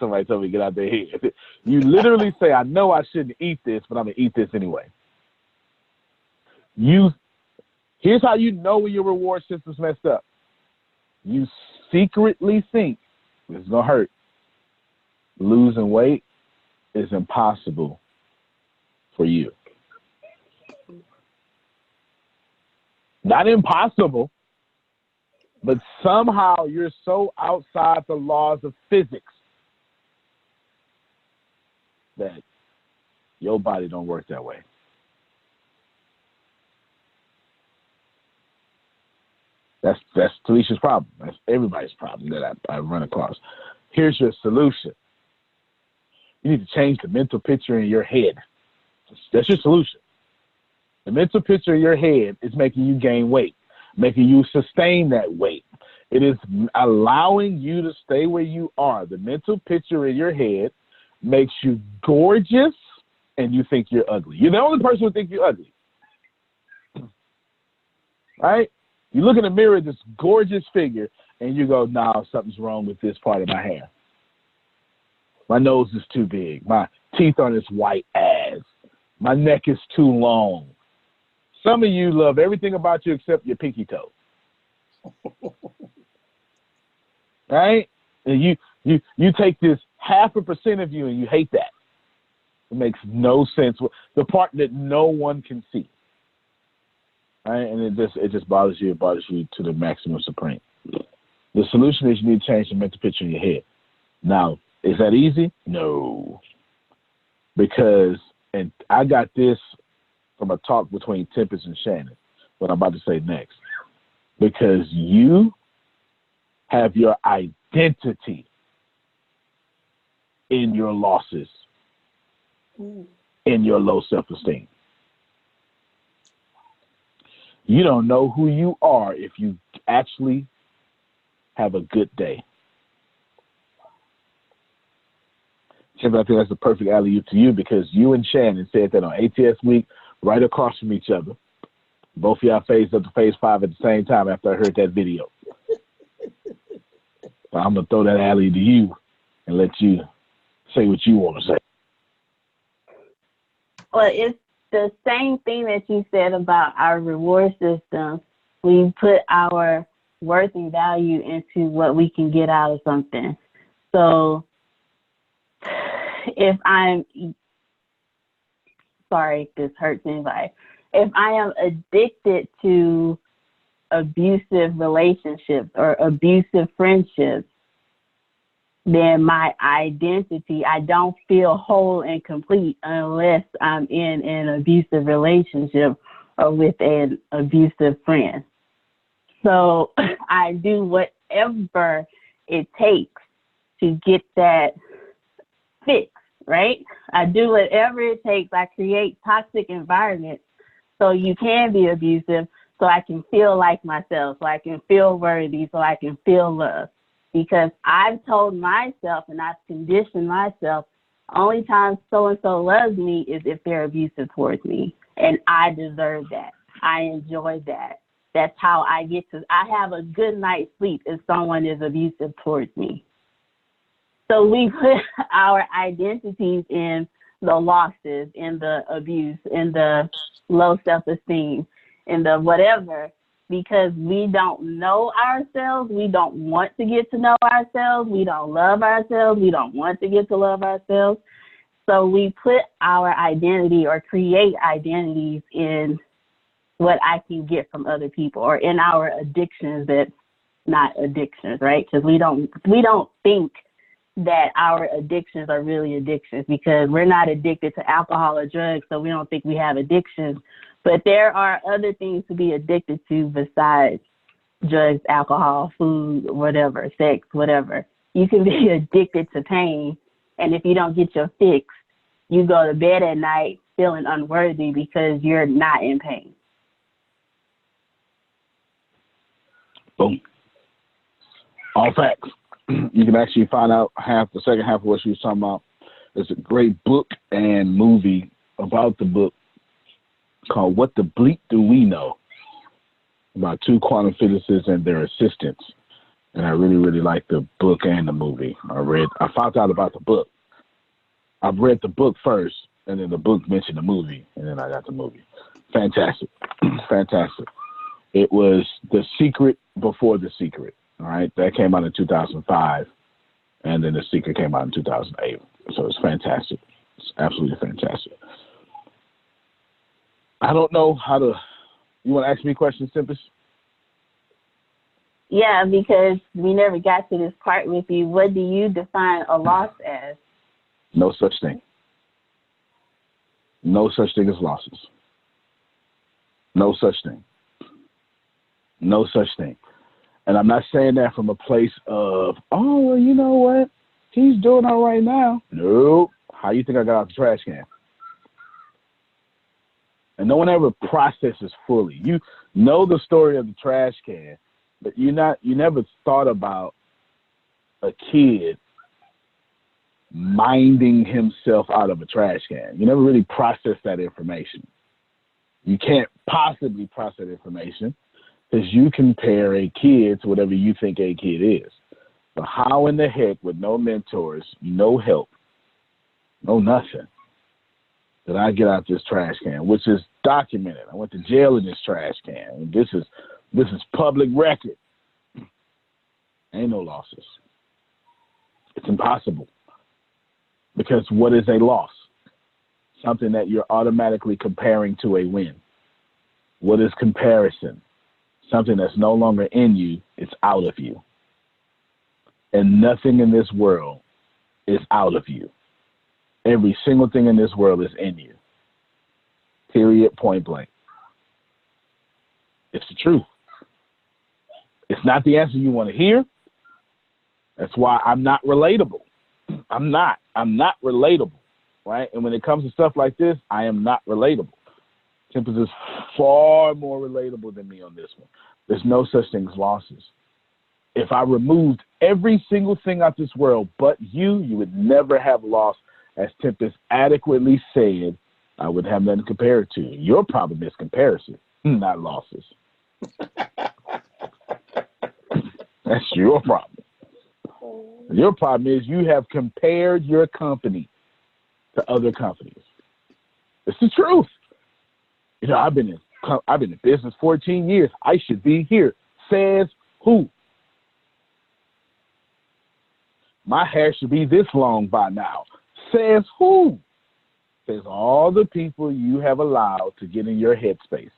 somebody told me to get out their head. You literally say, I know I shouldn't eat this, but I'm going to eat this anyway. Here's how you know when your reward system's messed up. You secretly think, this is going to hurt, losing weight is impossible for you. Not impossible, but somehow you're so outside the laws of physics that your body don't work that way. That's Talisha's problem. That's everybody's problem that I run across. Here's your solution. You need to change the mental picture in your head. That's your solution. The mental picture in your head is making you gain weight, making you sustain that weight. It is allowing you to stay where you are. The mental picture in your head makes you gorgeous, and you think you're ugly. You're the only person who thinks you're ugly. Right? You look in the mirror at this gorgeous figure, and you go, nah, something's wrong with this part of my hair. My nose is too big. My teeth are this white ass. My neck is too long. Some of you love everything about you except your pinky toe. Right? And you take this 0.5% of you and you hate that. It makes no sense. The part that no one can see. Right? And it just bothers you. It bothers you to the maximum supreme. The solution is you need to change the mental picture in your head. Now, is that easy? No. Because, and I got this from a talk between Tempest and Shannon, what I'm about to say next. Because you have your identity in your losses, in your low self-esteem. You don't know who you are if you actually have a good day. Tim, I think that's the perfect alley-oop to you because you and Shannon said that on ATS week, right across from each other. Both of y'all phased up to phase 5 at the same time after I heard that video. So I'm going to throw that alley to you and let you say what you want to say. Well, it's the same thing that you said about our reward system. We put our worth and value into what we can get out of something. So if I'm, sorry if this hurts anybody, if I am addicted to abusive relationships or abusive friendships, then my identity, I don't feel whole and complete unless I'm in an abusive relationship or with an abusive friend. So I do whatever it takes to get that fixed, right? I do whatever it takes. I create toxic environments so you can be abusive, so I can feel like myself, so I can feel worthy, so I can feel loved. Because I've told myself and I've conditioned myself, only time so-and-so loves me is if they're abusive towards me. And I deserve that. I enjoy that. That's how I have a good night's sleep if someone is abusive towards me. So we put our identities in the losses, in the abuse, in the low self-esteem, in the whatever, because we don't know ourselves. We don't want to get to know ourselves. We don't love ourselves. We don't want to get to love ourselves. So we put our identity or create identities in what I can get from other people or in our addictions that's not addictions, right? Because we don't think that our addictions are really addictions because we're not addicted to alcohol or drugs, so we don't think we have addictions. But there are other things to be addicted to besides drugs, alcohol, food, whatever, sex, whatever. You can be addicted to pain, and if you don't get your fix, you go to bed at night feeling unworthy because you're not in pain. Boom. All facts. You can actually find out the second half of what she was talking about. There's a great book and movie about the book called What the Bleep Do We Know? About two quantum physicists and their assistants. And I really, really like the book and the movie. I found out about the book. I've read the book first, and then the book mentioned the movie, and then I got the movie. Fantastic. Fantastic. It was The Secret Before the Secret. All right. That came out in 2005, and then The Secret came out in 2008. So it's fantastic. It's absolutely fantastic. I don't know how to. You want to ask me questions, Tempest? Yeah, because we never got to this part with you. What do you define a loss as? No such thing. No such thing as losses. No such thing. No such thing. And I'm not saying that from a place of, oh, well, you know what? He's doing all right now. Nope. How you think I got out the trash can? And no one ever processes fully. You know the story of the trash can, but you never thought about a kid minding himself out of a trash can. You never really processed that information. You can't possibly process that information because you compare a kid to whatever you think a kid is. So how in the heck, with no mentors, no help, no nothing, did I get out this trash can, which is documented? I went to jail in this trash can. This is public record. Ain't no losses. It's impossible. Because what is a loss? Something that you're automatically comparing to a win. What is comparison? Something that's no longer in you, it's out of you. And nothing in this world is out of you. Every single thing in this world is in you. Period, point blank. It's the truth. It's not the answer you want to hear. That's why I'm not relatable. I'm not relatable, right? And when it comes to stuff like this, I am not relatable. Tempest is far more relatable than me on this one. There's no such thing as losses. If I removed every single thing out this world but you would never have lost. As Tempest adequately said, I would have nothing to compare it to. Your problem is comparison, not losses. That's your problem. Your problem is you have compared your company to other companies. It's the truth. You know, I've been in business 14 years. I should be here. Says who? My hair should be this long by now. Says who? Says all the people you have allowed to get in your headspace.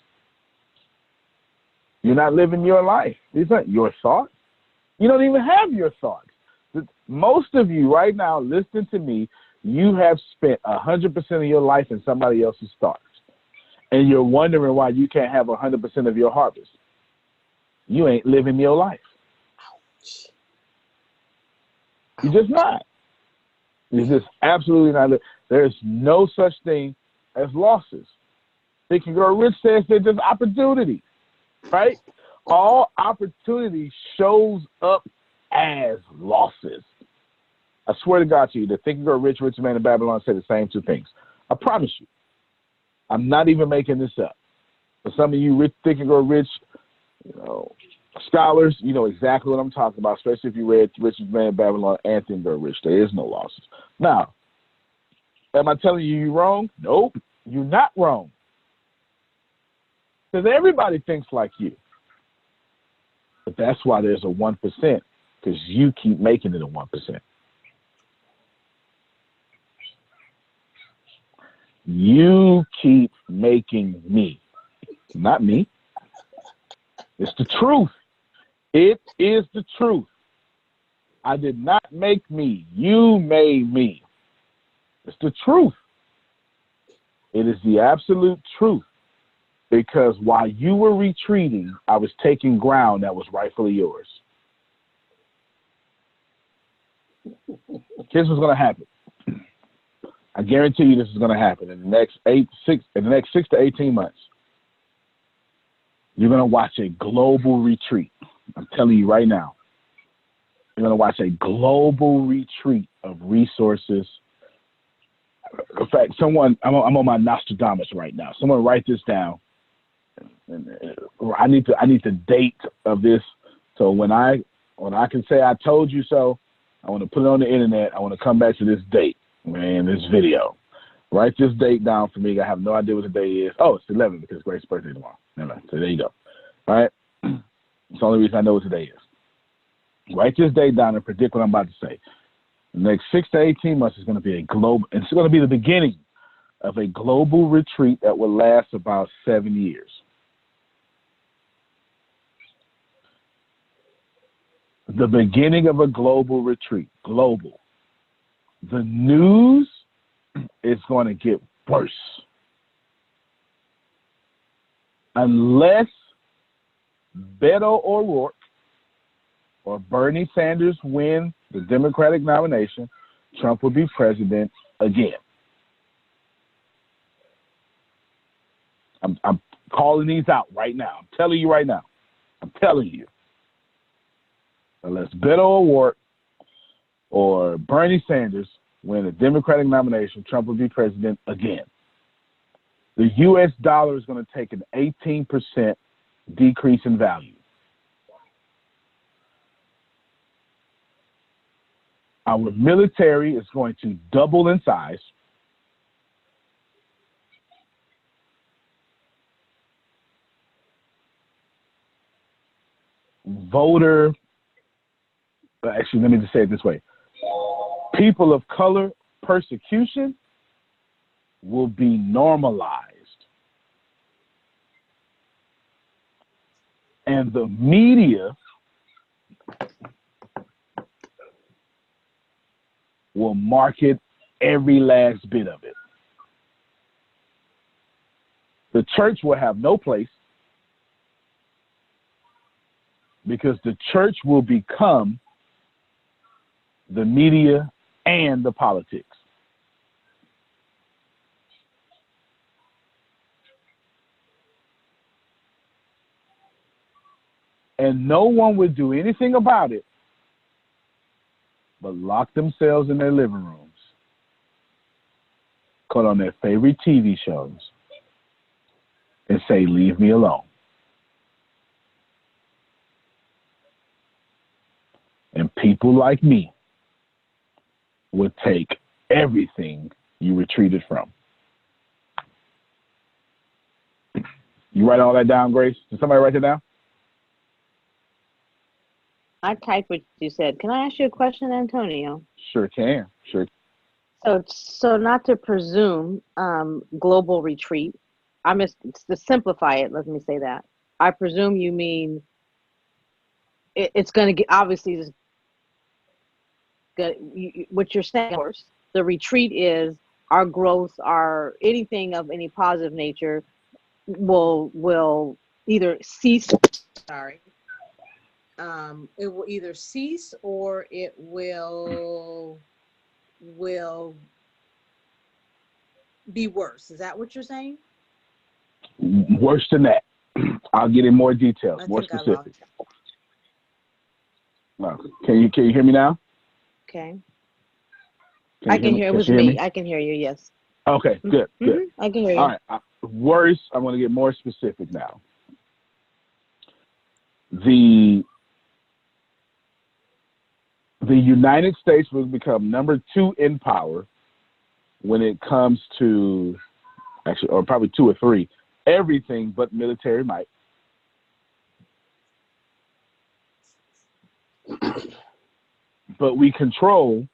You're not living your life. These aren't your thoughts. You don't even have your thoughts. Most of you right now, listening to me, you have spent 100% of your life in somebody else's thoughts. And you're wondering why you can't have 100% of your harvest. You ain't living your life. You're just not. You're just absolutely not. There's no such thing as losses. Think and Grow Rich says they're just opportunity, right? All opportunity shows up as losses. I swear to God to you, the Think and Grow Rich, Rich Man in Babylon say the same two things. I promise you. I'm not even making this up. For some of you rich, Think and Grow Rich, scholars, you know exactly what I'm talking about, especially if you read Rich Man in Babylon and Think and Grow Rich. There is no losses. Now, am I telling you you're wrong? Nope, you're not wrong. Because everybody thinks like you. But that's why there's a 1%, because you keep making it a 1%. You keep making me, not me. It's the truth. It is the truth. I did not make me. You made me. It's the truth. It is the absolute truth. Because while you were retreating, I was taking ground that was rightfully yours. Here's what's going to happen. I guarantee you this is going to happen in the next 6 to 18 months. You're going to watch a global retreat. I'm telling you right now. You're going to watch a global retreat of resources. In fact, I'm on my Nostradamus right now. Someone write this down. I need the date of this. So when I can say I told you so, I want to put it on the internet. I want to come back to this date. Man, this video. Write this date down for me. I have no idea what the day is. Oh, it's 11 because Grace's birthday tomorrow. Never. So there you go. All right? It's the only reason I know what today is. Write this date down and predict what I'm about to say. The next 6 to 18 months is going to be it's going to be the beginning of a global retreat that will last about 7 years. The beginning of a global retreat. Global. The news is going to get worse. Unless Beto O'Rourke or Bernie Sanders win the Democratic nomination, Trump will be president again. I'm calling these out right now. I'm telling you right now. I'm telling you. Unless Beto O'Rourke or Bernie Sanders win a Democratic nomination, Trump will be president again. The U.S. dollar is going to take an 18% decrease in value. Our military is going to double in size. Actually, let me just say it this way. People of color persecution will be normalized. And the media will market every last bit of it. The church will have no place because the church will become the media and the politics. And no one would do anything about it but lock themselves in their living rooms, cut on their favorite TV shows, and say, leave me alone. And people like me would take everything you retreated from. You write all that down, Grace? Did somebody write it down? I typed what you said. Can I ask you a question, Antonio? Sure can. Sure. So not to presume global retreat. I'm just to simplify it. Let me say that. I presume you mean it's going to get, obviously, what you're saying, of course, the retreat is our growth, our anything of any positive nature will either cease. Sorry. It will either cease or it will be worse. Is that what you're saying? Worse than that. I'll get in more details, more specific. Can you hear me now? Okay. I can hear. It was me. I can hear you. Yes. Okay. Good. Good. Mm-hmm. I can hear you. All right. Worse. I'm going to get more specific now. The United States will become number 2 in power when it comes to, actually, or probably 2 or 3, everything but military might. But we control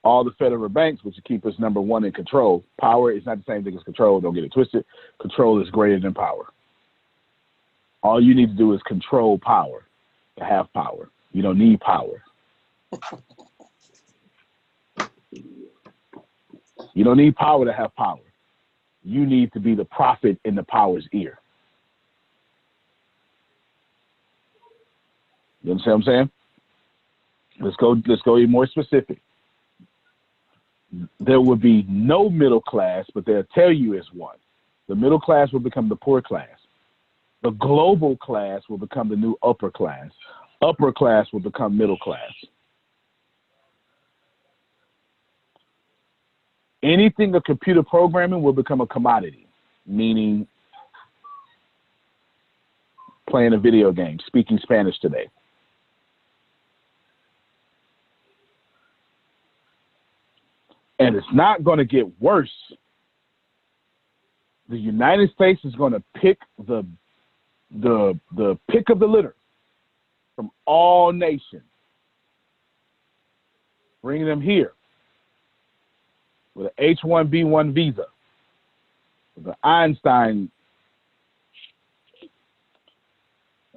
all the federal banks, which keep us number 1 in control. Power is not the same thing as control. Don't get it twisted. Control is greater than power. All you need to do is control power to have power. You don't need power. You don't need power to have power. You need to be the prophet in the power's ear. You understand what I'm saying? Let's go even more specific. There will be no middle class, but they'll tell you it's one. The middle class will become the poor class. The global class will become the new upper class. Upper class will become middle class. Anything of computer programming will become a commodity, meaning playing a video game, speaking Spanish today. And it's not going to get worse. The United States is going to pick the pick of the litter from all nations, bringing them here with an H-1B1 visa, with an Einstein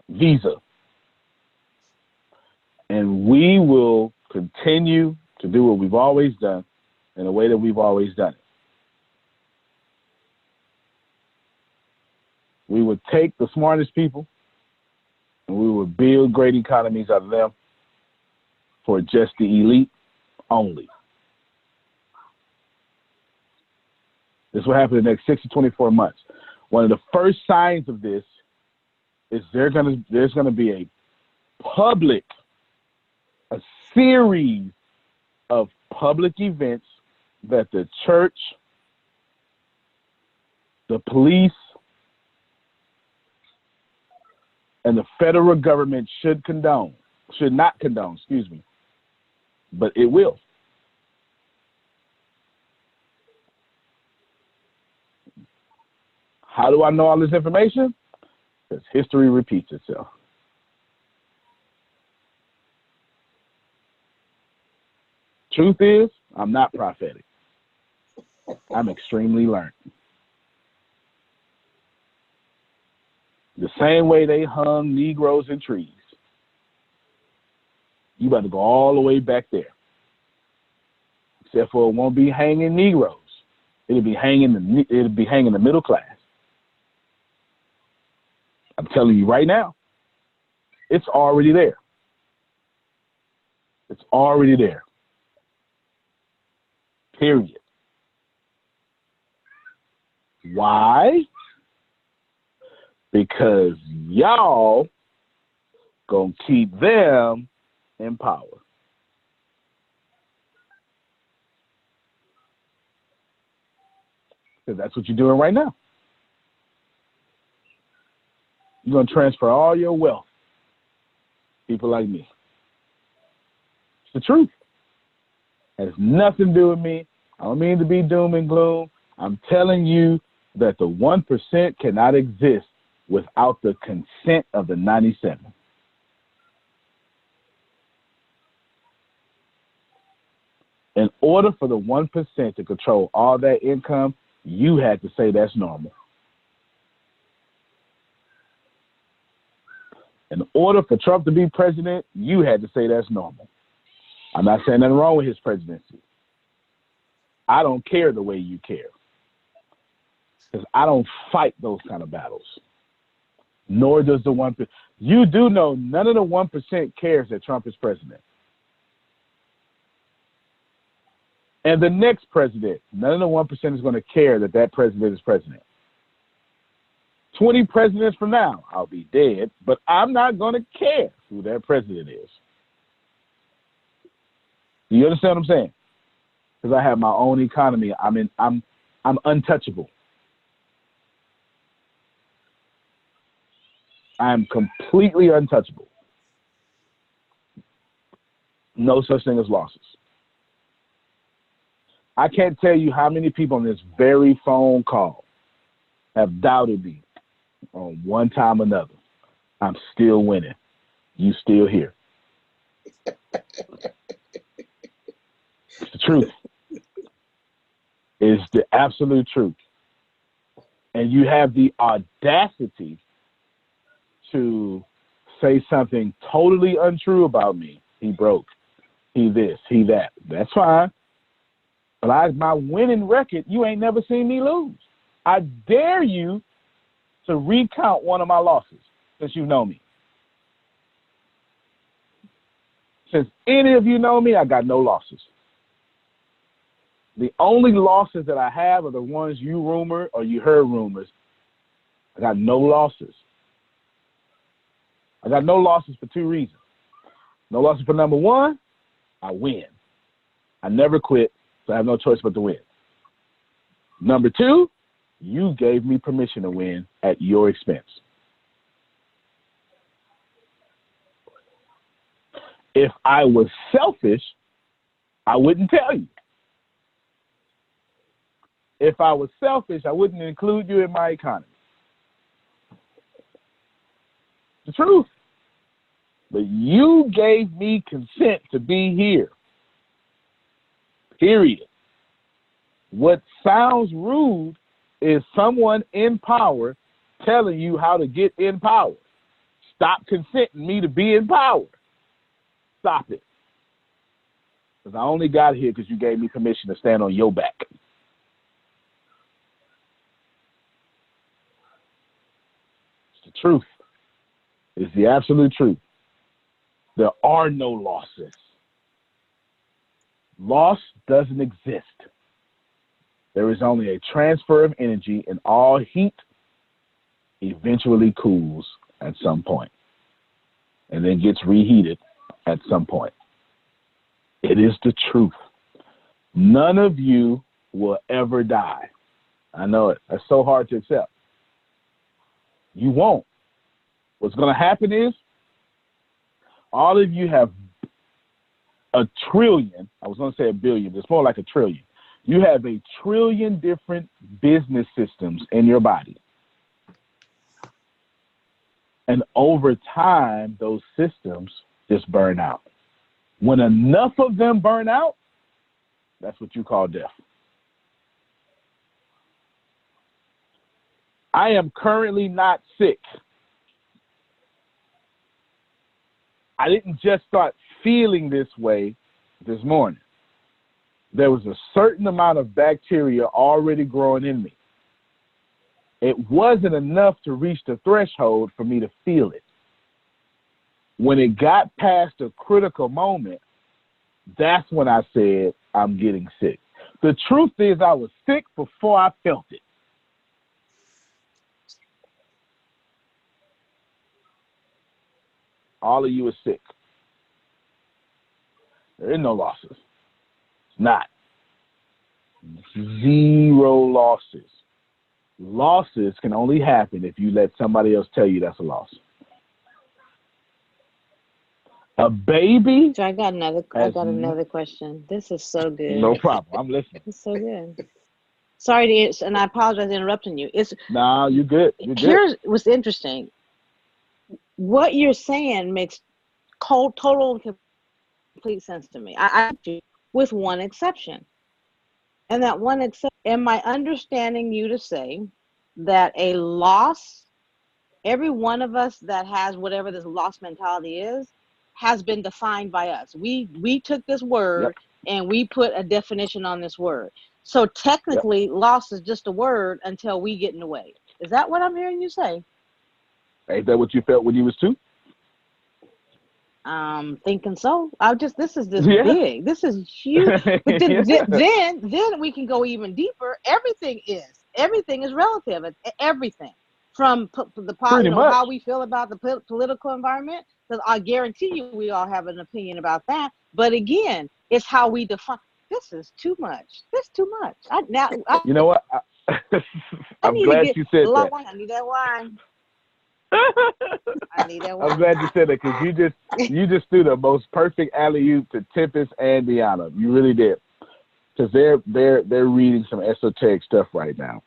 visa. And we will continue to do what we've always done in the way that we've always done it. We would take the smartest people and we would build great economies out of them for just the elite only. This will happen in the next 6 to 24 months. One of the first signs of this is there's going to be a series of public events that the church, the police, and the federal government should not condone, but it will. How do I know all this information? Because history repeats itself. Truth is, I'm not prophetic. I'm extremely learned. The same way they hung Negroes in trees. You better go all the way back there. Except for it won't be hanging Negroes. It'll be hanging the middle class. I'm telling you right now, it's already there. It's already there. Period. Why? Because y'all gonna keep them in power. Because that's what you're doing right now. You're gonna transfer all your wealth. People like me. It's the truth. It has nothing to do with me. I don't mean to be doom and gloom. I'm telling you that the 1% cannot exist without the consent of the 97. In order for the 1% to control all that income, you had to say that's normal. In order for Trump to be president, you had to say that's normal. I'm not saying nothing wrong with his presidency. I don't care the way you care. Because I don't fight those kind of battles. Nor does the 1%. You do know none of the 1% cares that Trump is president. And the next president, none of the 1% is going to care that that president is president. 20 presidents from now, I'll be dead, but I'm not going to care who that president is. You understand what I'm saying? Because I have my own economy. I'm untouchable. I'm completely untouchable. No such thing as losses. I can't tell you how many people on this very phone call have doubted me on one time or another. I'm still winning. You still here. It's the truth. It's the absolute truth. And you have the audacity to say something totally untrue about me. He broke. He this. He that. That's fine. But my winning record, you ain't never seen me lose. I dare you to recount one of my losses since you know me. Since any of you know me, I got no losses. The only losses that I have are the ones you rumor or you heard rumors. I got no losses. I got no losses for two reasons. No losses for number one, I win. I never quit, so I have no choice but to win. Number two, you gave me permission to win at your expense. If I was selfish, I wouldn't tell you. If I was selfish, I wouldn't include you in my economy. The truth. But you gave me consent to be here. Period. What sounds rude is someone in power telling you how to get in power. Stop consenting me to be in power. Stop it. Because I only got here because you gave me permission to stand on your back. It's the truth. It's the absolute truth. There are no losses. Loss doesn't exist. There is only a transfer of energy, and all heat eventually cools at some point and then gets reheated at some point. It is the truth. None of you will ever die. I know it. That's so hard to accept. You won't. What's going to happen is all of you have a trillion. I was going to say a billion. It's more like a trillion. You have a trillion different business systems in your body. And over time, those systems just burn out. When enough of them burn out, that's what you call death. I am currently not sick. I didn't just start feeling this way this morning. There was a certain amount of bacteria already growing in me. It wasn't enough to reach the threshold for me to feel it. When it got past a critical moment, that's when I said, I'm getting sick. The truth is I was sick before I felt it. All of you are sick. There is no losses. It's not. Zero losses. Losses can only happen if you let somebody else tell you that's a loss. A baby. So I got another question. This is so good. No problem. I'm listening. It's so good. Sorry and I apologize for interrupting you. No, you're good. You're good. Here's what's interesting. What you're saying makes total and complete sense to me. I do, with one exception. And that one exception, am I understanding you to say that a loss every one of us that has whatever this lost mentality is has been defined by us. We took this word and we put a definition on this word. So technically, lost is just a word until we get in the way. Is that what I'm hearing you say? Ain't that what you felt when you was 2? Thinking so. This is big. This is huge. But then we can go even deeper. Everything is relative. Everything from how we feel about the political environment. Because I guarantee you, we all have an opinion about that. But again, it's how we define. This is too much. This is too much. You know what? I'm glad you said that. I need that wine. I need that wine. I'm glad you said that because you just threw the most perfect alley-oop to Tempest and Deanna. You really did. Because they're reading some esoteric stuff right now.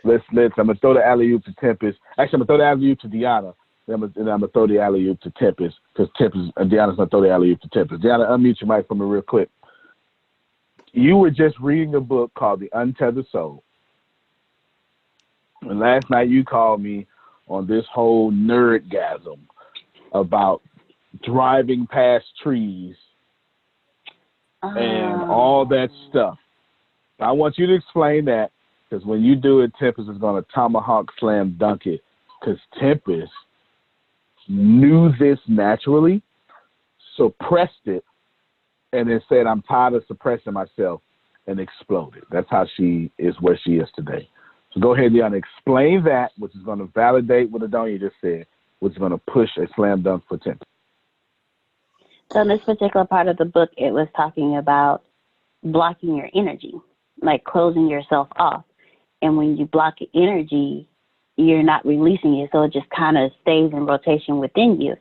I'm gonna throw the alley-oop to Tempest. Actually, I'm gonna throw the alley-oop to Deanna. Then I'm gonna throw the alley-oop to Tempest because Deanna's gonna throw the alley-oop to Tempest. Deanna, unmute your mic for me real quick. You were just reading a book called The Untethered Soul. And last night you called me on this whole nerdgasm about driving past trees and all that stuff. I want you to explain that because when you do it, Tempest is going to tomahawk slam dunk it because Tempest knew this naturally, suppressed it, and then said, I'm tired of suppressing myself, and exploded. That's how she is where she is today. So go ahead, Deanna, explain that, which is going to validate what Adonia just said, which is going to push a slam dunk for Tempest. So in this particular part of the book, it was talking about blocking your energy, like closing yourself off. And when you block your energy, you're not releasing it, so it just kind of stays in rotation within you.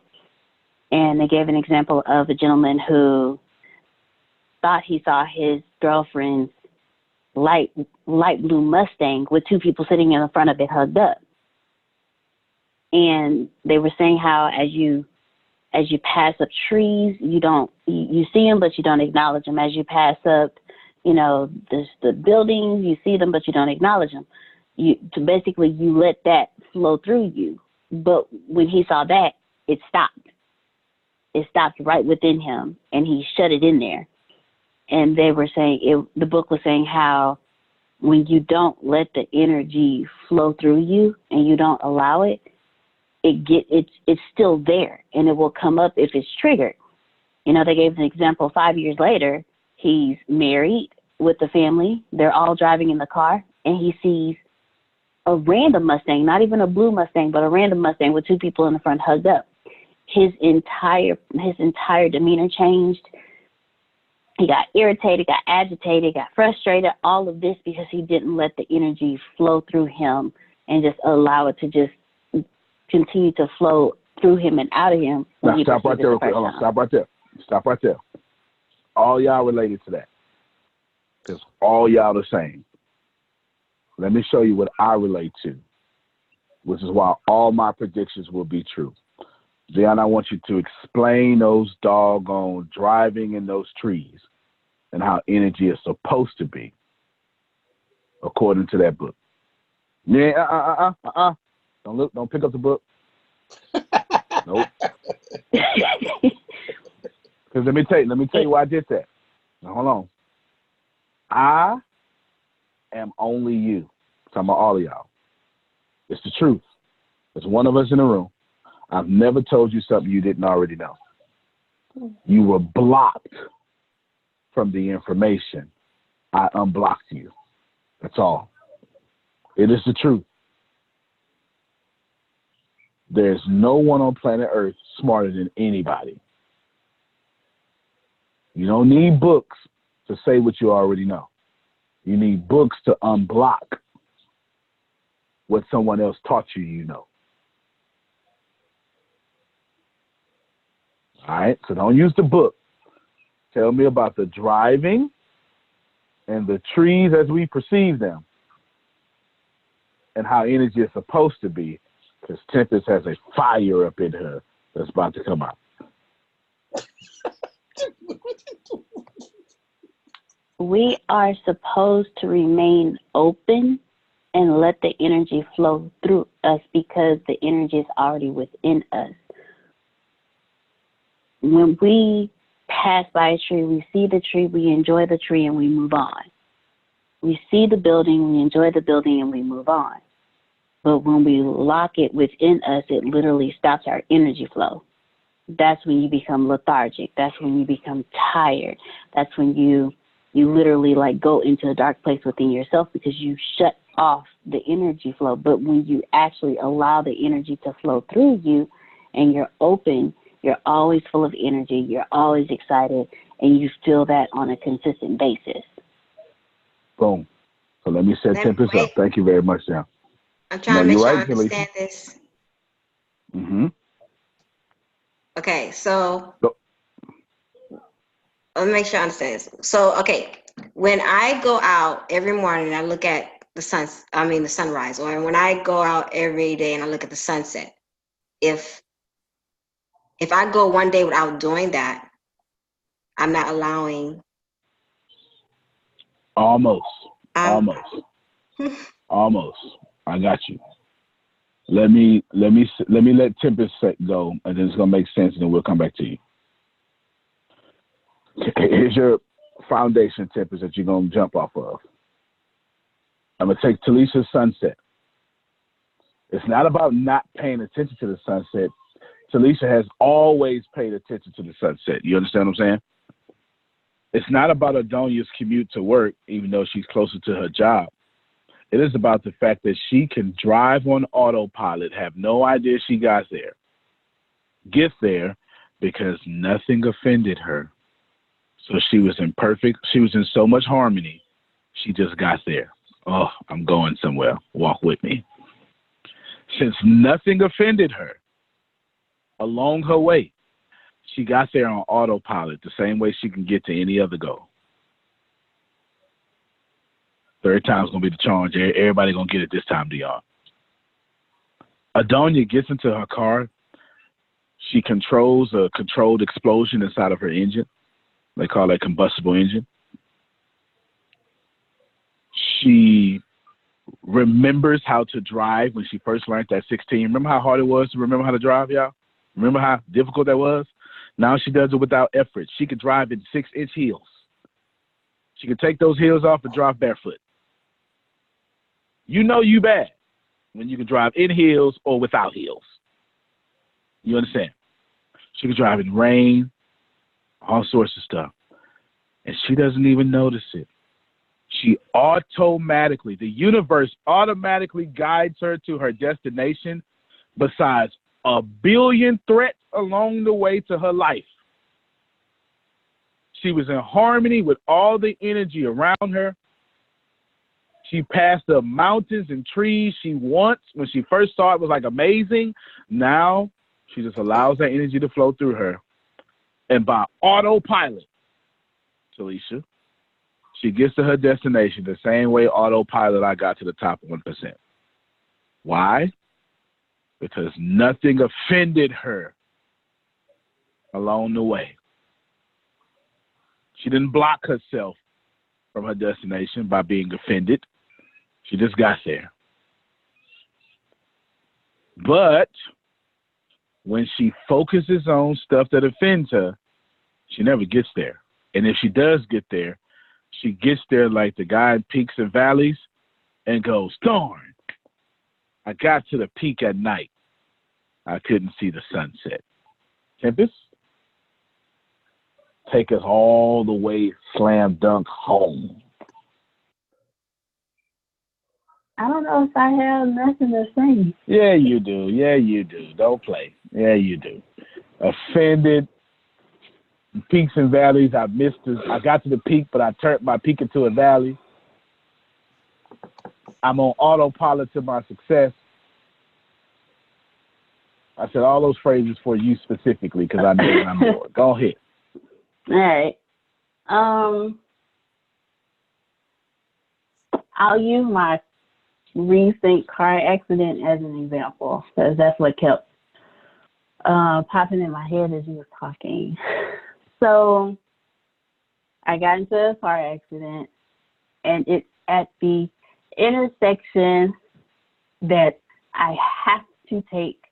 And they gave an example of a gentleman who thought he saw his girlfriend's light blue Mustang with 2 people sitting in the front of it hugged up. And they were saying how as you pass up trees, you see them, but you don't acknowledge them. As you pass up, the buildings, you see them, but you don't acknowledge them. You let that flow through you. But when he saw that, it stopped. It stopped right within him, and he shut it in there. And they were saying, the book was saying how when you don't let the energy flow through you and you don't allow it, it's still there, and it will come up if it's triggered. They gave an example 5 years later. He's married with the family. They're all driving in the car, and he sees a random Mustang, not even a blue Mustang, but a random Mustang with 2 people in the front hugged up. His entire demeanor changed. He got irritated, got agitated, got frustrated, all of this because he didn't let the energy flow through him and just allow it to just continue to flow through him and out of him. Now, stop right there real quick. Hold on, stop right there. All y'all related to that. Because all y'all the same. Let me show you what I relate to, which is why all my predictions will be true. Deanna, I want you to explain those doggone driving in those trees and how energy is supposed to be, according to that book. Yeah, Don't pick up the book. Nope. Because let me tell you why I did that. Now, hold on. I am only you. I'm talking about all of y'all. It's the truth. There's one of us in the room. I've never told you something you didn't already know. You were blocked from the information. I unblocked you. That's all. It is the truth. There's no one on planet Earth smarter than anybody. You don't need books to say what you already know. You need books to unblock what someone else taught you you know. All right, so don't use the book. Tell me about the driving and the trees as we perceive them and how energy is supposed to be, because Tempest has a fire up in her that's about to come out. We are supposed to remain open and let the energy flow through us because the energy is already within us. When we pass by a tree, we see the tree, we enjoy the tree, and we move on. We see the building, we enjoy the building, and we move on. But when we lock it within us, it literally stops our energy flow. That's when you become lethargic. That's when you become tired. That's when you literally like go into a dark place within yourself because you shut off the energy flow. But when you actually allow the energy to flow through you and you're open, you're always full of energy, you're always excited, and you feel that on a consistent basis. Boom. So let me set Tempest up. Thank you very much, Sam. I'm trying to make sure I understand this. Mm-hmm. Okay, so let me make sure I understand this. So, okay, when I go out every morning and I look at the sunrise, or when I go out every day and I look at the sunset, if I go one day without doing that, I'm not allowing. Almost. I got you. Let me let Tempest go, and then it's gonna make sense, and then we'll come back to you. Here's your foundation, Tempest, that you're gonna jump off of. I'm gonna take Talisha's sunset. It's not about not paying attention to the sunset. Talisha has always paid attention to the sunset. You understand what I'm saying? It's not about Adonia's commute to work, even though she's closer to her job. It is about the fact that she can drive on autopilot, have no idea she got there, get there because nothing offended her. So she was in so much harmony. She just got there. Oh, I'm going somewhere. Walk with me. Since nothing offended her along her way, she got there on autopilot, the same way she can get to any other goal. Third time's going to be the charge. Everybody going to get it this time, Dion. Adonia gets into her car. She controls a controlled explosion inside of her engine. They call that combustible engine. She remembers how to drive when she first learned at 16. Remember how hard it was to remember how to drive, y'all? Remember how difficult that was? Now she does it without effort. She could drive in 6-inch heels. She could take those heels off and drive barefoot. You know you bad when you can drive in heels or without heels. You understand? She could drive in rain, all sorts of stuff. And she doesn't even notice it. She automatically, the universe automatically guides her to her destination besides a billion threats along the way to her life. She was in harmony with all the energy around her. She passed the mountains and trees she wants. When she first saw it was like amazing. Now she just allows that energy to flow through her. And by autopilot, Talisha, she gets to her destination the same way autopilot I got to the top 1%. Why? Because nothing offended her along the way. She didn't block herself from her destination by being offended. She just got there. But when she focuses on stuff that offends her, she never gets there. And if she does get there, she gets there like the guy in Peaks and Valleys and goes, darn, I got to the peak at night. I couldn't see the sunset. Tempest, take us all the way slam dunk home. I don't know if I have nothing to say. Yeah, you do. Yeah, you do. Don't play. Yeah, you do. Offended. Peaks and valleys. I got to the peak, but I turned my peak into a valley. I'm on autopilot to my success. I said all those phrases for you specifically because I know what I'm doing. Go ahead. All right. I'll use my recent car accident as an example because that's what kept popping in my head as you were talking. So I got into a car accident, and it's at the intersection that I have to take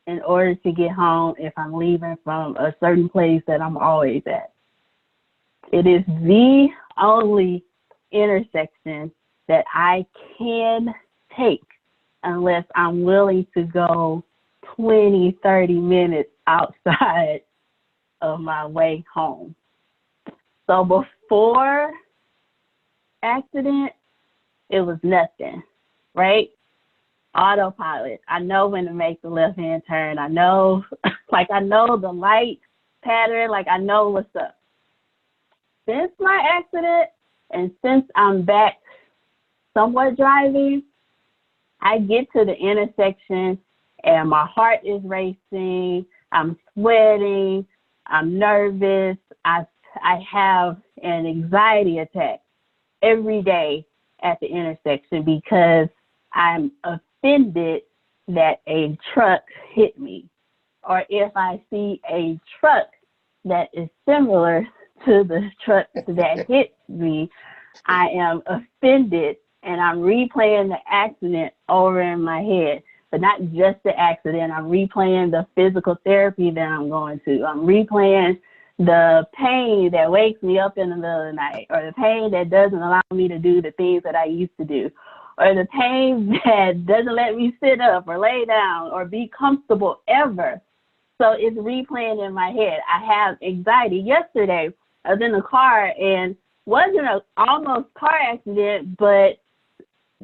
in order to get home if I'm leaving from a certain place that I'm always at. It is the only intersection that I can take unless I'm willing to go 20, 30 minutes outside of my way home. So before accident, it was nothing, right? Autopilot. I know when to make the left-hand turn. I know, I know the light pattern, I know what's up. Since my accident and since I'm back somewhat driving, I get to the intersection and my heart is racing, I'm sweating, I'm nervous, I have an anxiety attack every day at the intersection because I'm offended that a truck hit me. Or if I see a truck that is similar to the truck that hit me, I am offended and I'm replaying the accident over in my head. But not just the accident, I'm replaying the physical therapy that I'm going to. I'm replaying the pain that wakes me up in the middle of the night, or the pain that doesn't allow me to do the things that I used to do, or the pain that doesn't let me sit up or lay down or be comfortable ever. So it's replaying in my head. I have anxiety. Yesterday, I was in the car and wasn't an almost car accident, but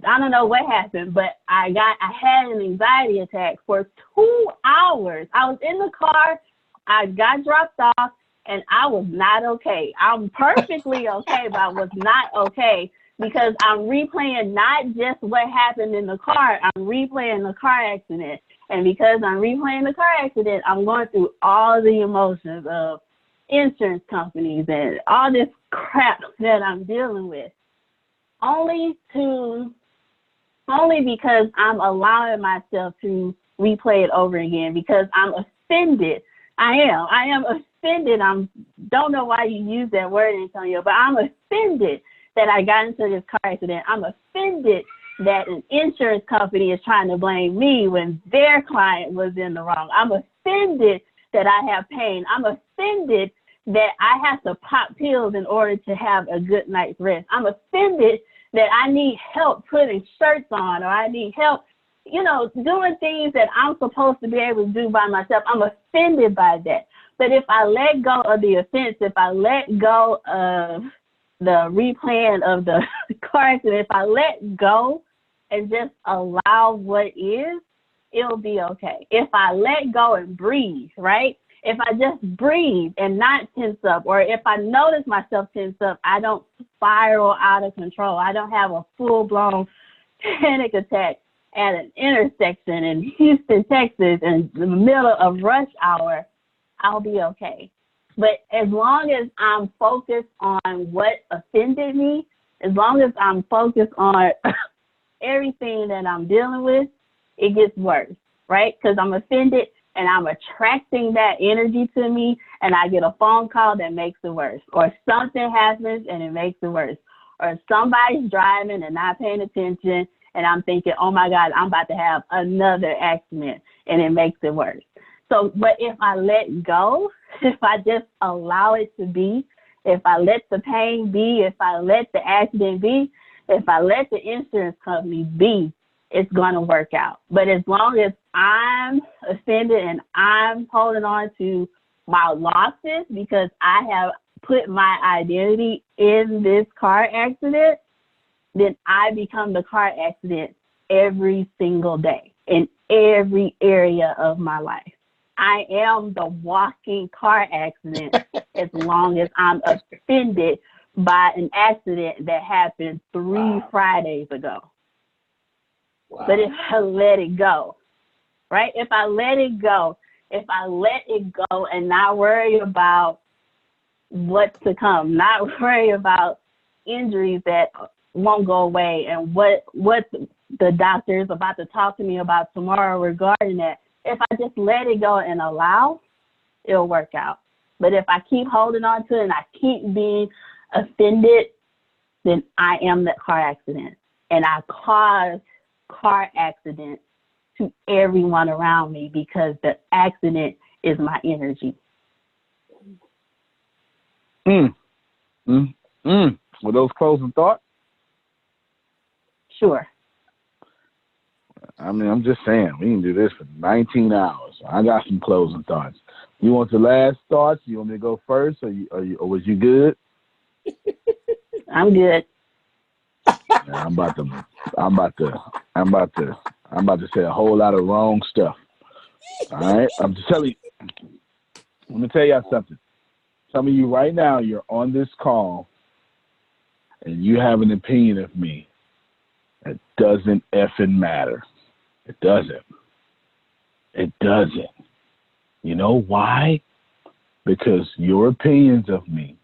I don't know what happened, but I had an anxiety attack for 2 hours. I was in the car, I got dropped off, and I was not okay. I'm perfectly okay, but I was not okay because I'm replaying not just what happened in the car, I'm replaying the car accident. And because I'm replaying the car accident, I'm going through all the emotions of insurance companies and all this crap that I'm dealing with. Only because I'm allowing myself to replay it over again because I'm offended. I am offended. Don't know why you use that word, Antonio, but I'm offended that I got into this car accident. I'm offended that an insurance company is trying to blame me when their client was in the wrong. I'm offended that I have pain. I'm offended that I have to pop pills in order to have a good night's rest. I'm offended that I need help putting shirts on, or I need help, doing things that I'm supposed to be able to do by myself. I'm offended by that. But if I let go of the offense, if I let go of the replaying of the car accident, if I let go and just allow what is, it'll be okay. If I let go and breathe, right? If I just breathe and not tense up, or if I notice myself tense up, I don't spiral out of control. I don't have a full-blown panic attack at an intersection in Houston, Texas, in the middle of rush hour. I'll be okay. But as long as I'm focused on what offended me, as long as I'm focused on everything that I'm dealing with, it gets worse, right? Because I'm offended and I'm attracting that energy to me, and I get a phone call that makes it worse, or something happens and it makes it worse, or somebody's driving and not paying attention, and I'm thinking, oh my God, I'm about to have another accident, and it makes it worse. So, but if I let go, if I just allow it to be, if I let the pain be, if I let the accident be, if I let the insurance company be, it's going to work out. But as long as I'm offended and I'm holding on to my losses because I have put my identity in this car accident, then I become the car accident every single day in every area of my life. I am the walking car accident as long as I'm offended by an accident that happened 3 Fridays ago. Wow. But if I let it go, right? If I let it go and not worry about what's to come, not worry about injuries that won't go away and what the doctor is about to talk to me about tomorrow regarding that, if I just let it go and allow, it'll work out. But if I keep holding on to it and I keep being offended, then I am that car accident. and I cause car accidents to everyone around me because the accident is my energy. Were those closing thoughts? Sure. I mean, I'm just saying, we can do this for 19 hours. I got some closing thoughts. You want the last thoughts? You want me to go first, or was you good? I'm good. I'm about to say a whole lot of wrong stuff. All right, I'm just telling you. Let me tell y'all something. Some of you right now, you're on this call, and you have an opinion of me. It doesn't effing matter. It doesn't. It doesn't. You know why? Because your opinions of me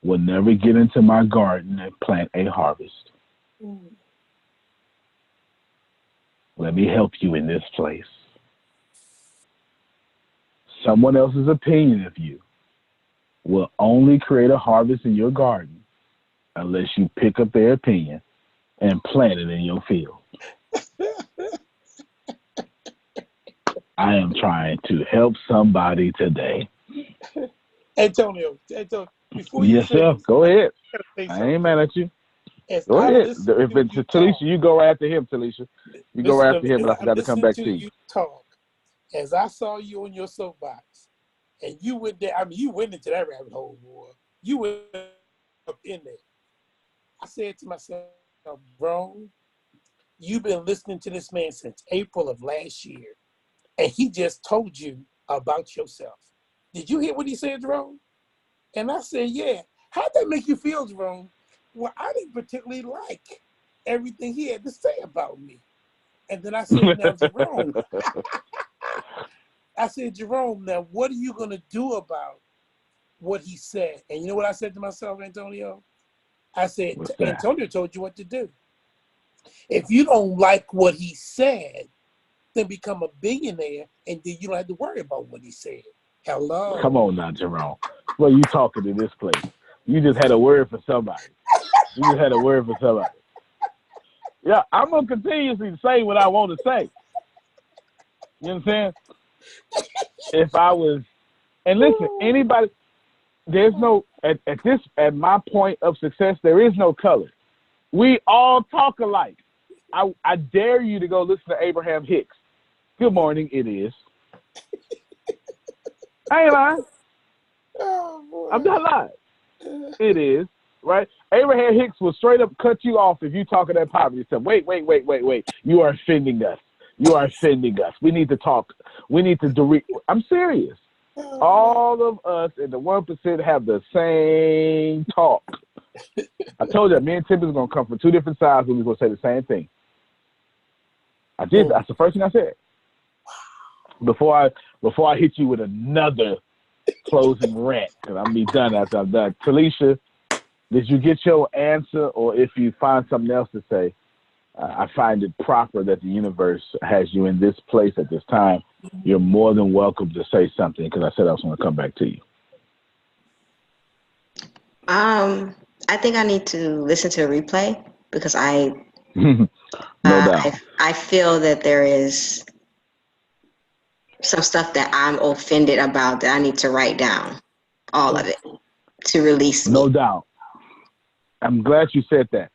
will never get into my garden and plant a harvest. Let me help you in this place. Someone else's opinion of you will only create a harvest in your garden unless you pick up their opinion and plant it in your field. I am trying to help somebody today. Antonio, before you yes, sir. Go ahead. I ain't mad at you. Go ahead. If it's Talisha, you go right after him, Talisha. You go right after him, but I forgot to come back to you. Talk. As I saw you on your soapbox, and you went there, I mean, you went into that rabbit hole, boy. You went up in there. I said to myself, bro, you've been listening to this man since April of last year, and he just told you about yourself. Did you hear what he said, Jerome? And I said, yeah. How'd that make you feel, Jerome? Well, I didn't particularly like everything he had to say about me. And then I said, now, Jerome, now what are you going to do about what he said? And you know what I said to myself, Antonio? I said, Antonio told you what to do. If you don't like what he said, then become a billionaire, and then you don't have to worry about what he said. Hello. Come on now, Jerome. Well, you talking to this place. You just had a word for somebody. Yeah, I'm going to continuously say what I want to say. You know what I'm saying? If I was, and listen, anybody, there's no, at my point of success, there is no color. We all talk alike. I dare you to go listen to Abraham Hicks. Good morning, it is. I ain't lying. Oh, I'm not lying. It is, right? Abraham Hicks will straight up cut you off if you talking that poverty stuff. Wait. You are offending us. We need to talk. We need to I'm serious. All of us in the 1% have the same talk. I told you, me and Tim is going to come from two different sides and we're going to say the same thing. I did. That's the first thing I said. Before I hit you with another closing rant, because I'm be done after I'm done. Talisha, did you get your answer, or if you find something else to say, I find it proper that the universe has you in this place at this time. You're more than welcome to say something, because I said I was going to come back to you. I think I need to listen to a replay because no doubt. I feel that there is some stuff that I'm offended about that I need to write down, all of it, to release me. No doubt. I'm glad you said that.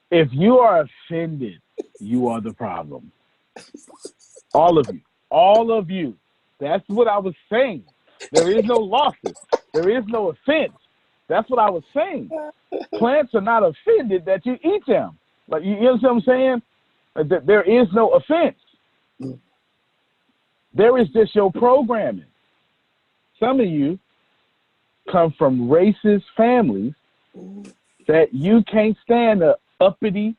If you are offended, you are the problem. All of you. That's what I was saying. There is no losses. There is no offense. That's what I was saying. Plants are not offended that you eat them. Like, you know what I'm saying? There is no offense. There is just your programming. Some of you come from racist families that you can't stand a uppity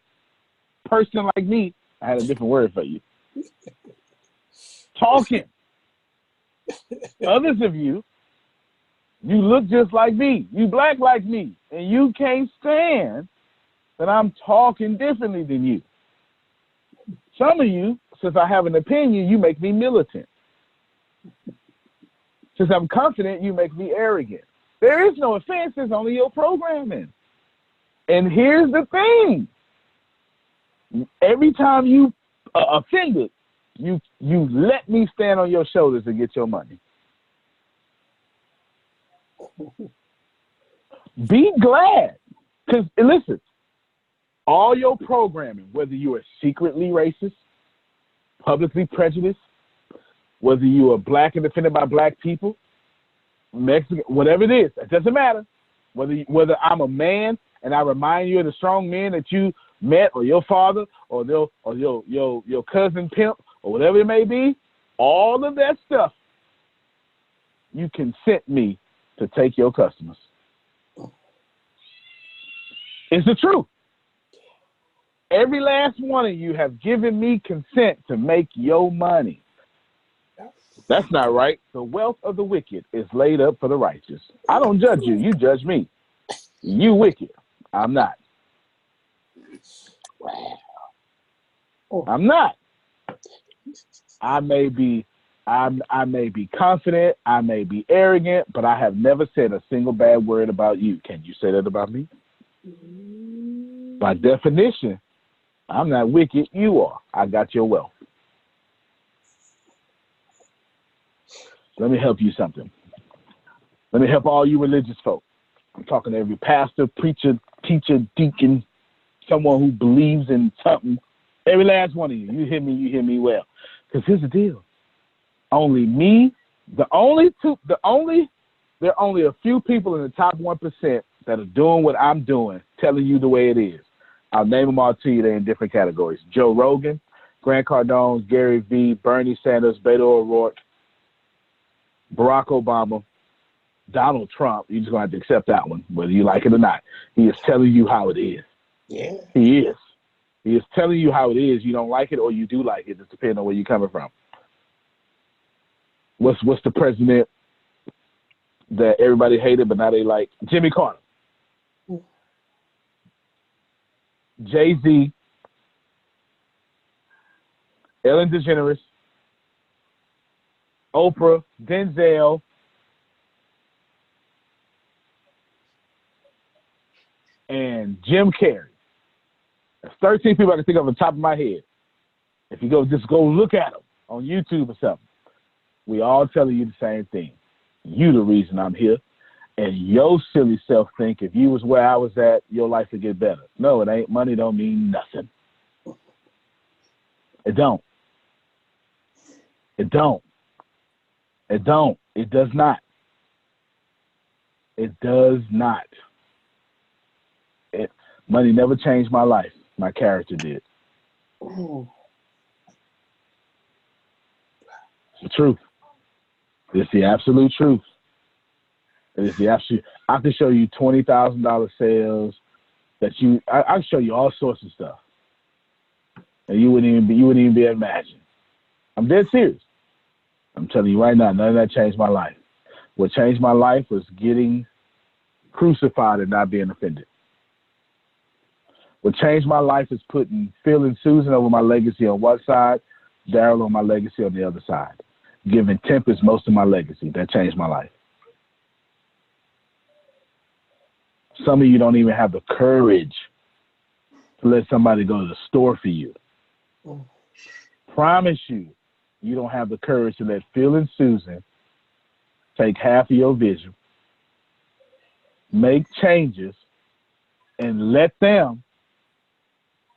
person like me. I had a different word for you. Talking. Others of you, you look just like me. You black like me. And you can't stand that I'm talking differently than you. Some of you, since I have an opinion, you make me militant. Since I'm confident, you make me arrogant. There is no offense. It's only your programming. And here's the thing. Every time you offended, you let me stand on your shoulders and get your money. Be glad. Because, listen, all your programming, whether you are secretly racist, publicly prejudiced, whether you are black and offended by black people, Mexican, whatever it is, it doesn't matter. Whether I'm a man and I remind you of the strong men that you met, or your father, or your cousin pimp, or whatever it may be, all of that stuff, you consent me to take your customers. It's the truth. Every last one of you have given me consent to make your money. That's not right. The wealth of the wicked is laid up for the righteous. I don't judge you. You judge me. You wicked. I'm not. I'm not. I may be confident. I may be arrogant, but I have never said a single bad word about you. Can you say that about me? By definition, I'm not wicked. You are. I got your wealth. Let me help you something. Let me help all you religious folk. I'm talking to every pastor, preacher, teacher, deacon, someone who believes in something. Every last one of you. You hear me well. Because here's the deal. There are only a few people in the top 1% that are doing what I'm doing, telling you the way it is. I'll name them all to you. They're in different categories. Joe Rogan, Grant Cardone, Gary Vee, Bernie Sanders, Beto O'Rourke, Barack Obama, Donald Trump. You're just going to have to accept that one, whether you like it or not. He is telling you how it is. Yeah. He is. He is telling you how it is. You don't like it or you do like it. It depends on where you're coming from. What's the president that everybody hated but now they like? Jimmy Carter. Jay-Z, Ellen DeGeneres, Oprah, Denzel, and Jim Carrey. That's 13 people I can think of on the top of my head. If you just go look at them on YouTube or something, we all telling you the same thing. You the reason I'm here. And your silly self think if you was where I was at, your life would get better. No, it ain't. Money don't mean nothing. It don't. It don't. It don't. It does not. It does not. Money never changed my life. My character did. Ooh. It's the truth. It's the absolute truth. It is the absolute. I can show you $20,000 sales that I can show you all sorts of stuff, and you wouldn't even be able to imagine. I'm dead serious. I'm telling you right now, none of that changed my life. What changed my life was getting crucified and not being offended. What changed my life is putting Phil and Susan over my legacy on one side, Daryl on my legacy on the other side. Giving Tempest most of my legacy. That changed my life. Some of you don't even have the courage to let somebody go to the store for you. Promise you, you don't have the courage to let Phil and Susan take half of your vision, make changes, and let them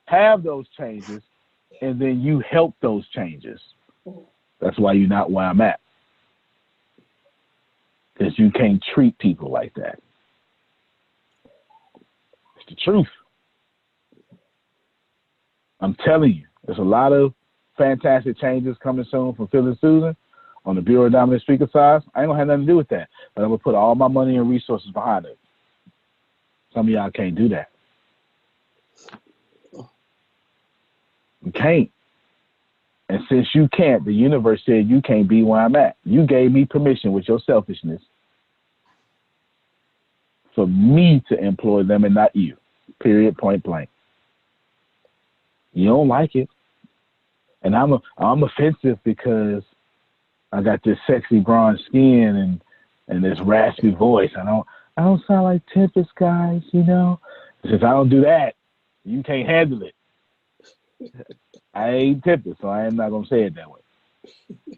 have those changes, and then you help those changes. That's why you're not where I'm at. Because you can't treat people like that. It's the truth. I'm telling you, there's a lot of fantastic changes coming soon from Phil and Susan on the Bureau of Dominant Speaker side. I ain't going to have nothing to do with that. But I'm going to put all my money and resources behind it. Some of y'all can't do that. You can't. And since you can't, the universe said you can't be where I'm at. You gave me permission with your selfishness for me to employ them and not you. Period, point blank. You don't like it. And I'm offensive because I got this sexy bronze skin and this raspy voice. I don't sound like Tempest, guys, you know. Since I don't do that, you can't handle it. I ain't tempted, so I am not going to say it that way.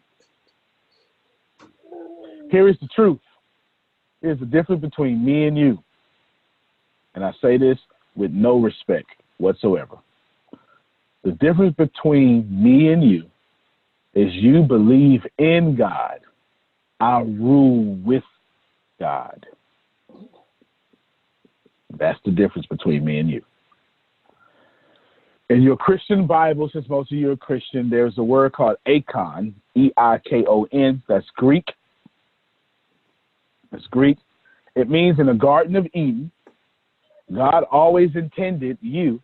Here is the truth. Here's the difference between me and you. And I say this with no respect whatsoever. The difference between me and you is you believe in God. I rule with God. That's the difference between me and you. In your Christian Bible, since most of you are Christian, there's a word called Eikon, E-I-K-O-N. That's Greek. That's Greek. It means in the Garden of Eden, God always intended you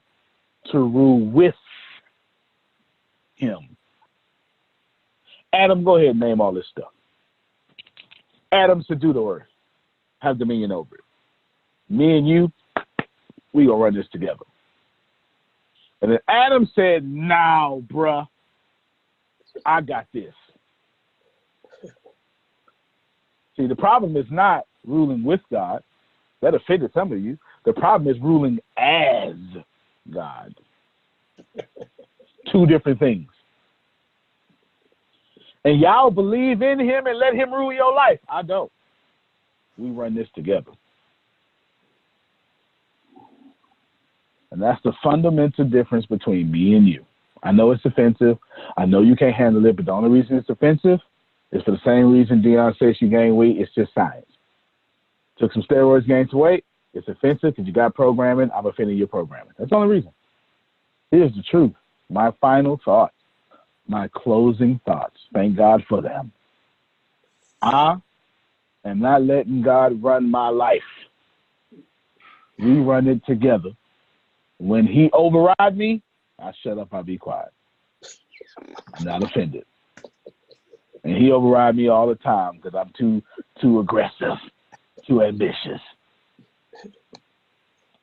to rule with him. Adam, go ahead and name all this stuff. Adam subdue the earth, have dominion over it. Me and you, we gonna run this together. And then Adam said, "Now, bruh, I got this." See, the problem is not ruling with God. That offended some of you. The problem is ruling as God. Two different things. And y'all believe in him and let him rule your life. I don't. We run this together. And that's the fundamental difference between me and you. I know it's offensive. I know you can't handle it, but the only reason it's offensive is for the same reason Dion says she gained weight. It's just science. Took some steroids, gained some weight. It's offensive because you got programming. I'm offending your programming. That's the only reason. Here's the truth. My final thoughts, my closing thoughts. Thank God for them. I am not letting God run my life. We run it together. When he override me, I shut up, I be quiet. I'm not offended. And he override me all the time because I'm too aggressive, too ambitious.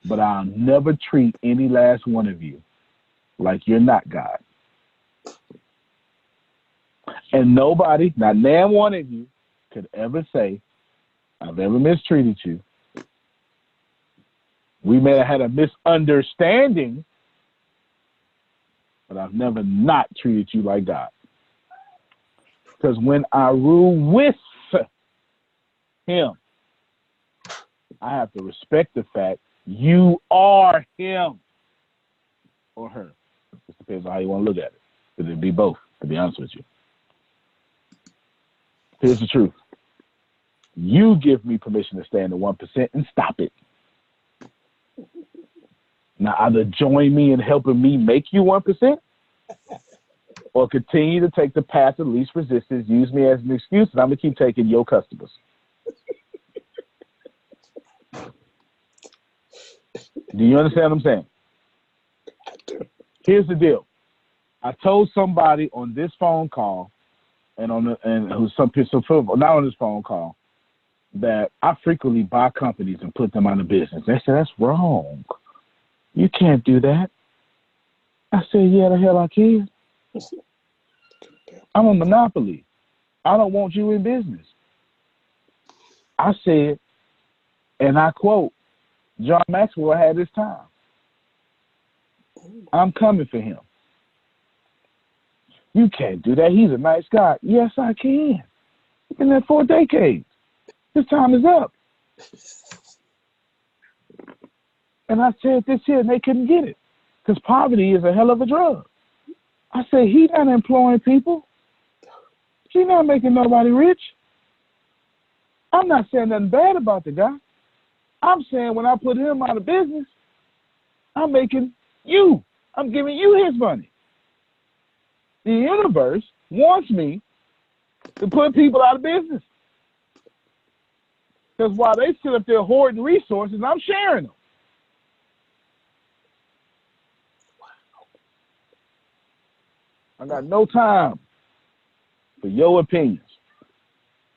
But I'll never treat any last one of you like you're not God. And nobody, not damn one of you, could ever say, I've ever mistreated you. We may have had a misunderstanding, but I've never not treated you like God. Because when I rule with him, I have to respect the fact you are him or her. It depends on how you want to look at it. Because it'd be both, to be honest with you. Here's the truth. You give me permission to stay in the 1% and stop it. Now, either join me in helping me make you 1%, or continue to take the path of least resistance, use me as an excuse, and I'm going to keep taking your customers. Do you understand what I'm saying? Here's the deal. I told somebody on this phone call, and who's some not on this phone call, that I frequently buy companies and put them out of business. They said, that's wrong. You can't do that. I said, yeah, the hell I can. I'm a monopoly. I don't want you in business. I said, and I quote, John Maxwell had his time. I'm coming for him. You can't do that. He's a nice guy. Yes, I can. He's been there 4 decades. His time is up. And I said this here, and they couldn't get it. Because poverty is a hell of a drug. I said, he's not employing people. He's not making nobody rich. I'm not saying nothing bad about the guy. I'm saying when I put him out of business, I'm making you. I'm giving you his money. The universe wants me to put people out of business. Because while they sit up there hoarding resources, I'm sharing them. I got no time for your opinions.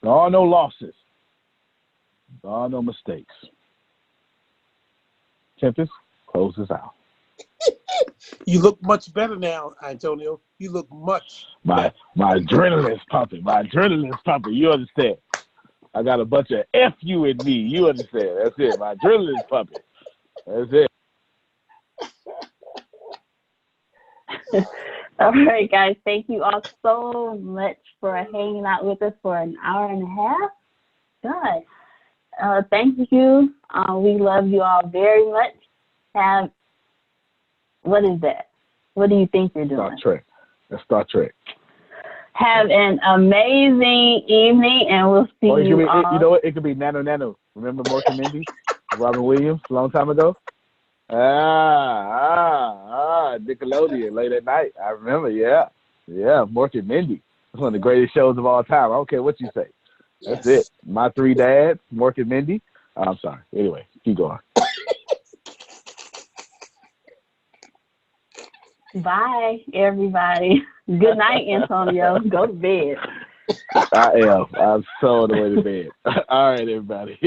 There are no losses. There are no mistakes. Tempest, close this out. You look much better now, Antonio. You look much better. My adrenaline's pumping. My adrenaline's pumping. You understand? I got a bunch of F you in me. You understand? That's it. My adrenaline's pumping. That's it. All right, guys. Thank you all so much for hanging out with us for an hour and a half. God, thank you. We love you all very much. What is that? What do you think you're doing? Star Trek. That's Star Trek. Have an amazing evening, and we'll see you all. You know what? It could be Nano Nano. Remember Mork and Mindy? Robin Williams, a long time ago? Nickelodeon, late at night. I remember, yeah. Yeah, Mork and Mindy. It's one of the greatest shows of all time. I don't care what you say. That's it. My Three Dads, Mork and Mindy. I'm sorry. Anyway, keep going. Bye, everybody. Good night, Antonio. Go to bed. I am. I'm so on the way to bed. All right, everybody.